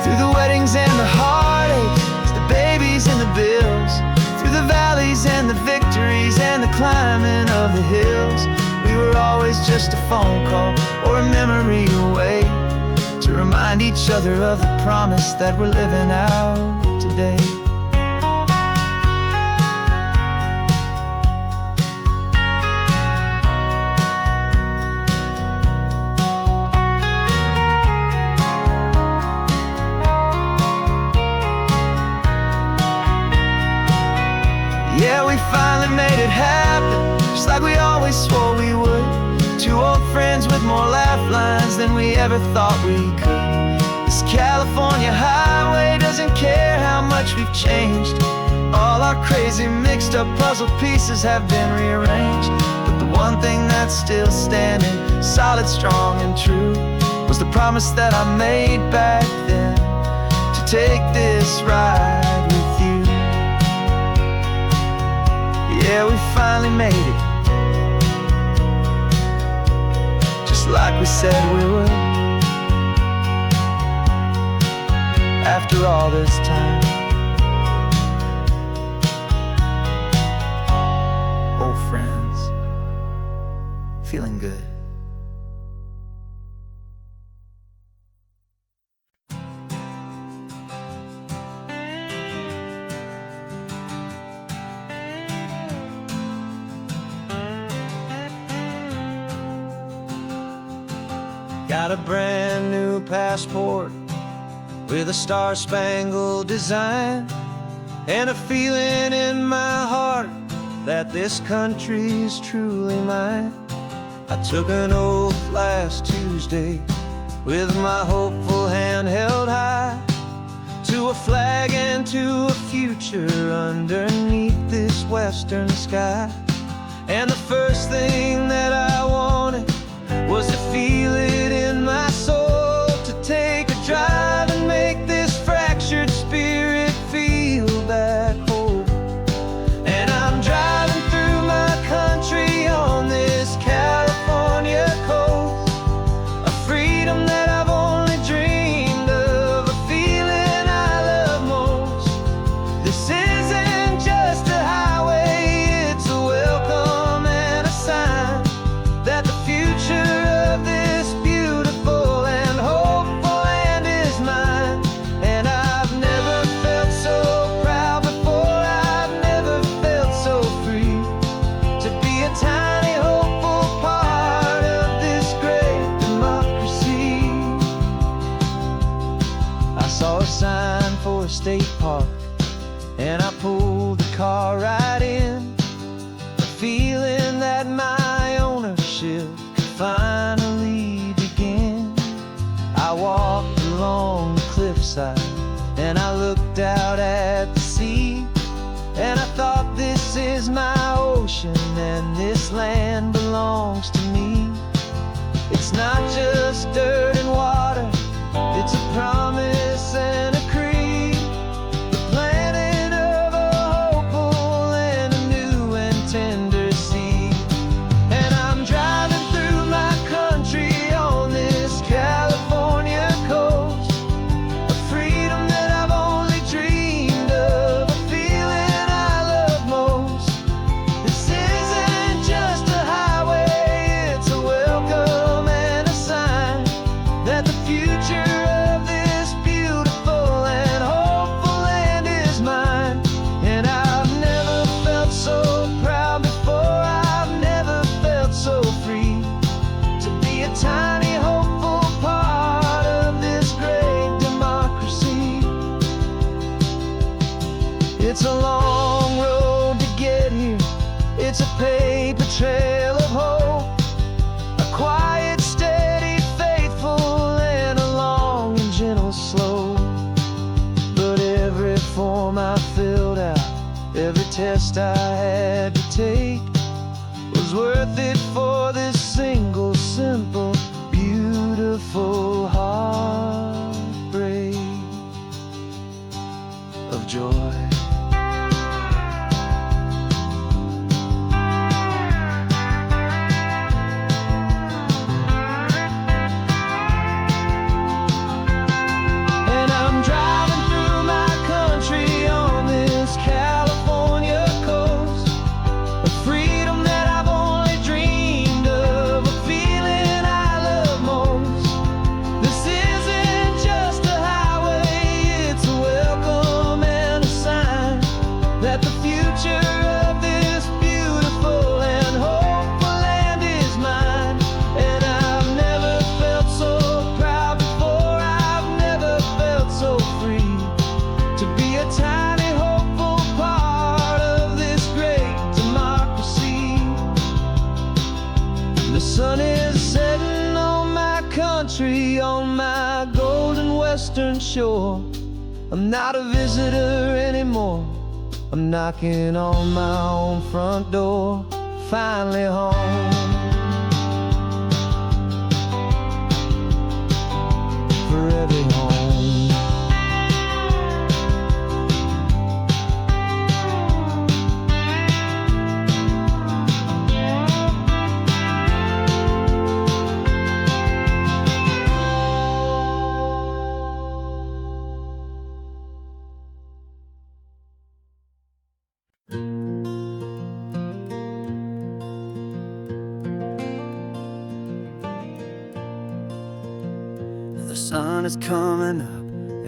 Through the weddings and the heartaches, the babies and the bills, through the valleys and the victories and the climbing of the hills, we were always just a phone call or a memory away, to remind each other of the promise that we're living out today. Yeah, we finally made it happen, just like we always swore we would. Two old friends with more laugh lines than we ever thought we could. This California highway doesn't care how much we've changed. All our crazy mixed up puzzle pieces have been rearranged, but the one thing that's still standing, solid, strong, and true, was the promise that I made back then, to take this ride with you. Yeah, we finally made it, just like we said we would. After all this time, old friends, feeling good. Got a brand new passport with a star-spangled design, and a feeling in my heart that this country's truly mine. I took an oath last Tuesday with my hopeful hand held high, to a flag and to a future underneath this western sky. And the first thing that I wanted was to feel it in my soul, to take a drive and make this fractured spirit feel back home. And I'm driving through my country on this California coast, a freedom that I've only dreamed of, a feeling I love most. This isn't just a highway, it's a welcome and a sign that the future of this beautiful and hopeful land is mine. And I've never felt so proud before, I've never felt so free, to be a tiny hopeful part of this great democracy. I saw a sign for a state park, and I pulled the car right in, a feeling that my ownership could finally begin. I walked along the cliffside and I looked out at the sea, and I thought, this is my ocean and this land belongs to me. It's not just dirt and water, it's a promise and a creed, the planting of a hopeful and a new and tender seed. And I'm driving through my country on this California coast, a freedom that I've only dreamed of, a feeling I love most. This isn't just a highway, it's a welcome and a sign trail of hope, a quiet, steady, faithful, and a long and gentle slow. But every form I filled out, every test I had to take, was worth it for this single, simple, beautiful heartbreak of joy. On my golden western shore, I'm not a visitor anymore. I'm knocking on my own front door, finally home. Forever home. The sun is coming up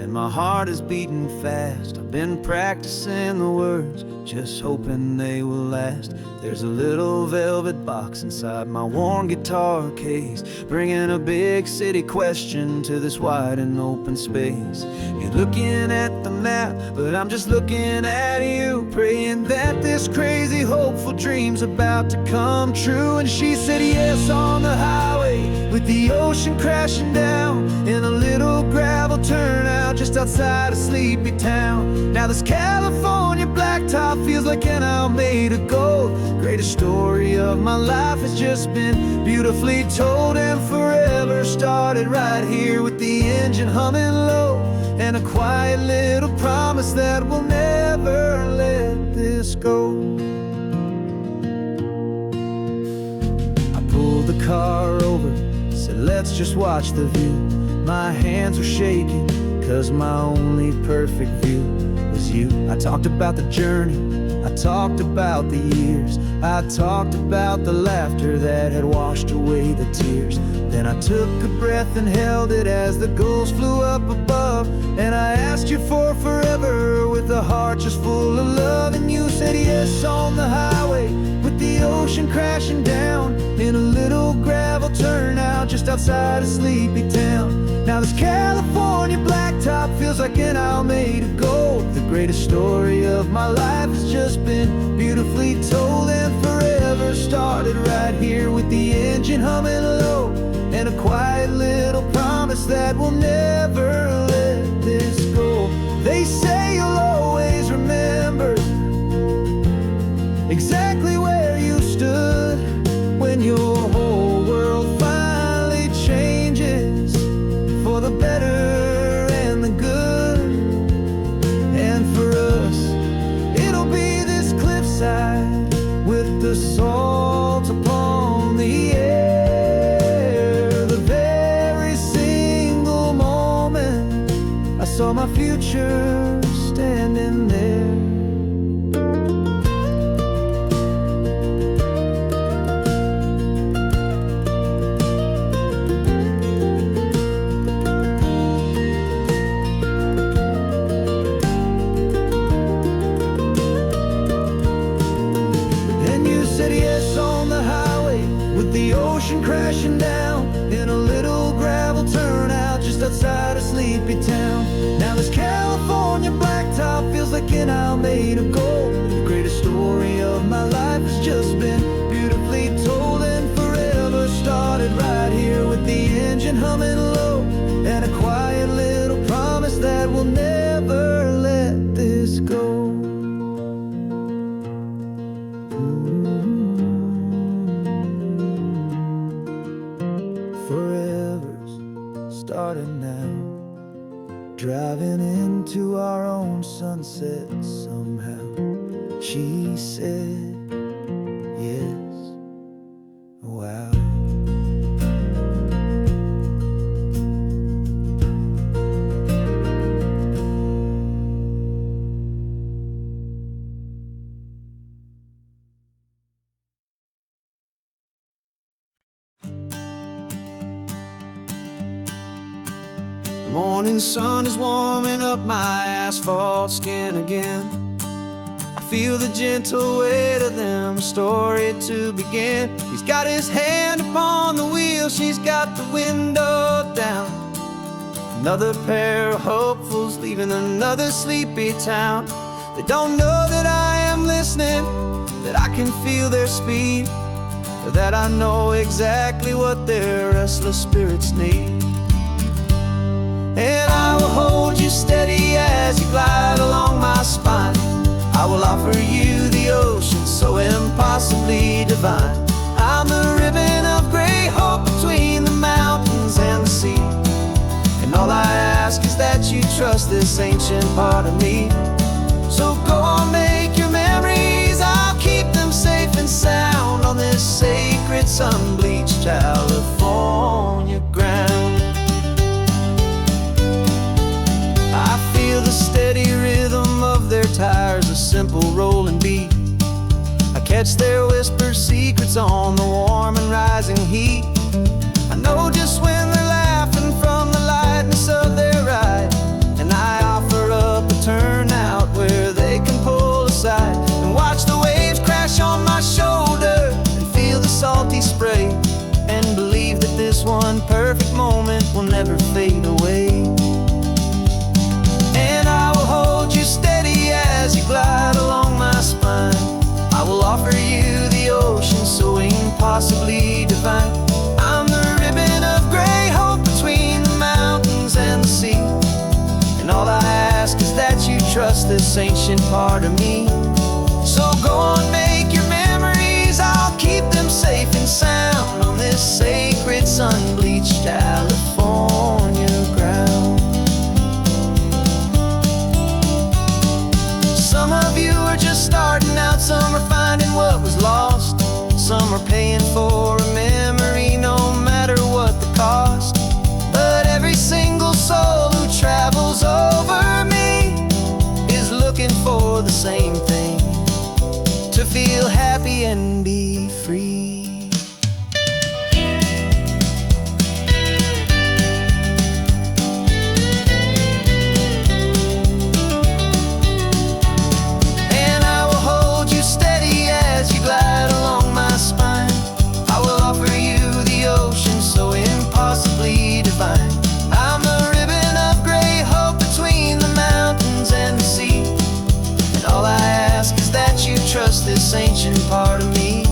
and my heart is beating fast. I've been practicing the words, just hoping they will last. There's a little velvet box inside my worn guitar case, bringing a big city question to this wide and open space. You're looking at the map, but I'm just looking at you, praying that this crazy hopeful dream's about to come true. And she said yes on the highway, with the ocean crashing down in a little gravel turnout just outside a sleepy town. Now this California blacktop feels like an hour made of gold. Greatest story of my life has just been beautifully told, and forever started right here with the engine humming low, and a quiet little promise that we'll never let this go. I pulled the car over, said let's just watch the view. My hands were shaking, cause my only perfect view was you. I talked about the journey, I talked about the years, I talked about the laughter that had washed away the tears. Then I took a breath and held it as the gulls flew up above, and I asked you for forever with a heart just full of love. And you said yes on the highway, with the ocean crashing down in a little gravel turnout just outside a sleepy town. Now this California blacktop feels like an hour made of gold. The greatest story of my life has just been beautifully told, and forever started right here with the engine humming low, and a quiet little promise that we'll never let this go. They say you'll always remember exactly where you stood when your whole world finally changes for the better and the good. And for us, it'll be this cliffside with the salt upon the air. The very single moment I saw my future standing there. Crashing down in a little gravel turnout just outside a sleepy town. Now this California blacktop feels like an hour made of gold. The greatest story of my life has just been beautifully humming low, and a quiet little promise that we'll never let this go. Forever's starting now, driving into our own sunset somehow. She said, yes, wow. The morning sun is warming up my asphalt skin again. I feel the gentle weight of them, story to begin. He's got his hand upon the wheel, she's got the window down. Another pair of hopefuls leaving another sleepy town. They don't know that I am listening, that I can feel their speed, or that I know exactly what their restless spirits need. And I will hold you steady as you glide along my spine. I will offer you the ocean so impossibly divine. I'm the ribbon of gray hope between the mountains and the sea. And all I ask is that you trust this ancient part of me. So go on, make your memories, I'll keep them safe and sound on this sacred sun-bleached California ground. I feel the steady rhythm of their tires, a simple rolling beat. I catch their whispered secrets on the warm and rising heat. I know just when they're laughing from the lightness of their ride, and I offer up a turnout where they can pull aside and watch the waves crash on my shoulder and feel the salty spray, and believe that this one perfect moment will never fade away. And I will hold you steady as you glide along my spine. I will offer you the ocean so impossibly divine. I'm the ribbon of gray hope between the mountains and the sea. And all I ask is that you trust this ancient part of me. So go on, make your memories, I'll keep them safe and sound on this sacred sun-bleached California ground. Some of you are just starting out, some are finding what was lost, some are paying for a memory no matter what the cost. But every single soul who travels over me is looking for the same thing, to feel happy and be free. Glide along my spine. I will offer you the ocean so impossibly divine. I'm the ribbon of gray hope between the mountains and the sea. And all I ask is that you trust this ancient part of me.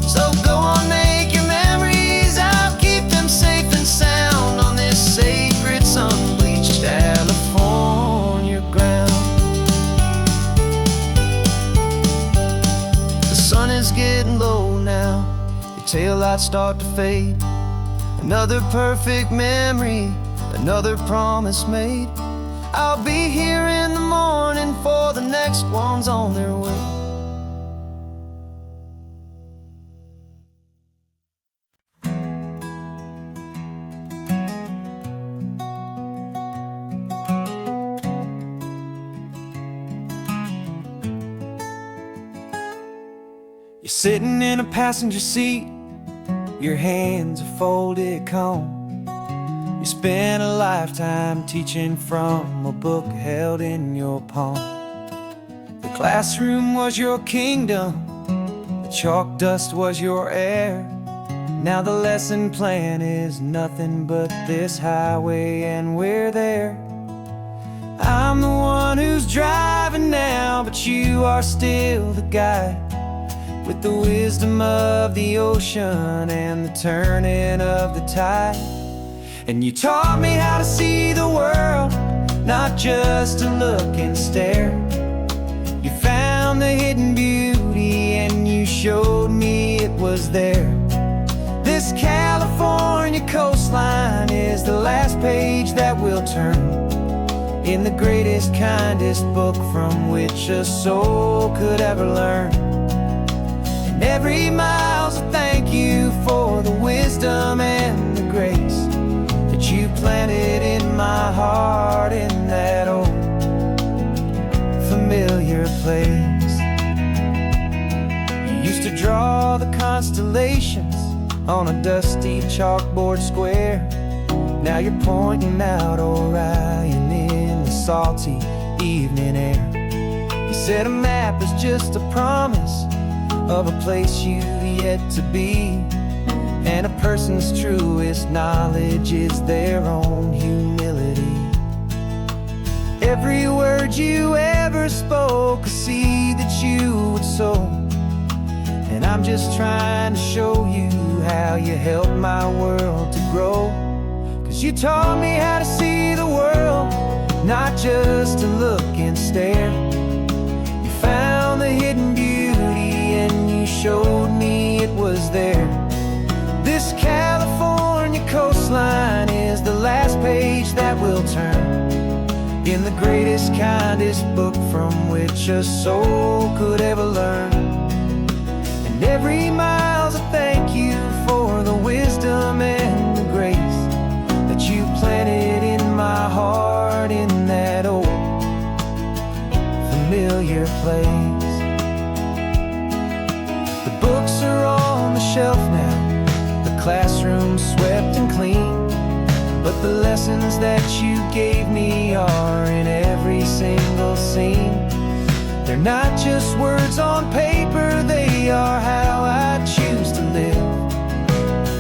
So go on, make your memories, I'll keep them safe and sound on this sacred sun-bleached California ground. Sun is getting low now, the taillights start to fade. Another perfect memory, another promise made. I'll be here in the morning for the next ones on their way. You're sitting in a passenger seat, your hands are folded calm. You spent a lifetime teaching from a book held in your palm. The classroom was your kingdom, the chalk dust was your air. Now the lesson plan is nothing but this highway and we're there. I'm the one who's driving now, but you are still the guide, with the wisdom of the ocean and the turning of the tide. And you taught me how to see the world, not just to look and stare. You found the hidden beauty and you showed me it was there. This California coastline is the last page that we'll turn in the greatest, kindest book from which a soul could ever learn. And every mile's a thank you for the wisdom and the grace that you planted in my heart in that old familiar place. You used to draw the constellations on a dusty chalkboard square. Now you're pointing out Orion in the salty evening air. You said a map is just a promise of a place you've yet to be, and a person's truest knowledge is their own humility. Every word you ever spoke, a seed that you would sow, and I'm just trying to show you how you helped my world to grow. 'Cause you taught me how to see the world, not just to look and stare. You found the hidden beauty and you showed me it was there. This California coastline is the last page that we'll turn in the greatest, kindest book from which a soul could ever learn. And every mile's a thank you for the wisdom and the grace that you planted in my heart in that old familiar place. The books are on the shelf now, the classroom swept and clean, but the lessons that you gave me are in every single scene. They're not just words on paper, they are how I choose to live.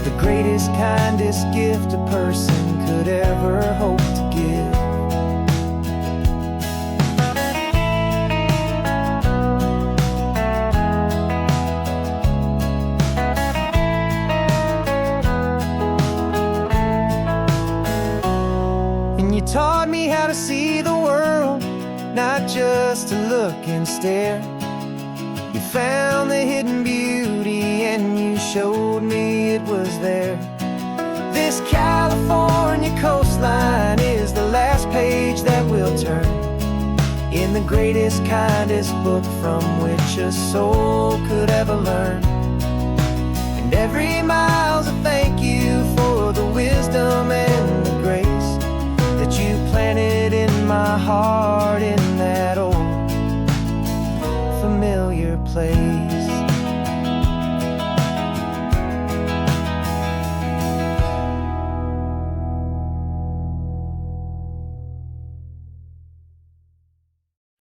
The greatest, kindest gift a person could ever hope to give. And you taught me how to see the world, not just to look and stare. You found the hidden beauty and you showed me it was there. This California coastline is the last page that we'll turn in the greatest, kindest book from which a soul could ever learn. And every mile's a thank you for the wisdom and the grace that you planted in my heart in that old familiar place.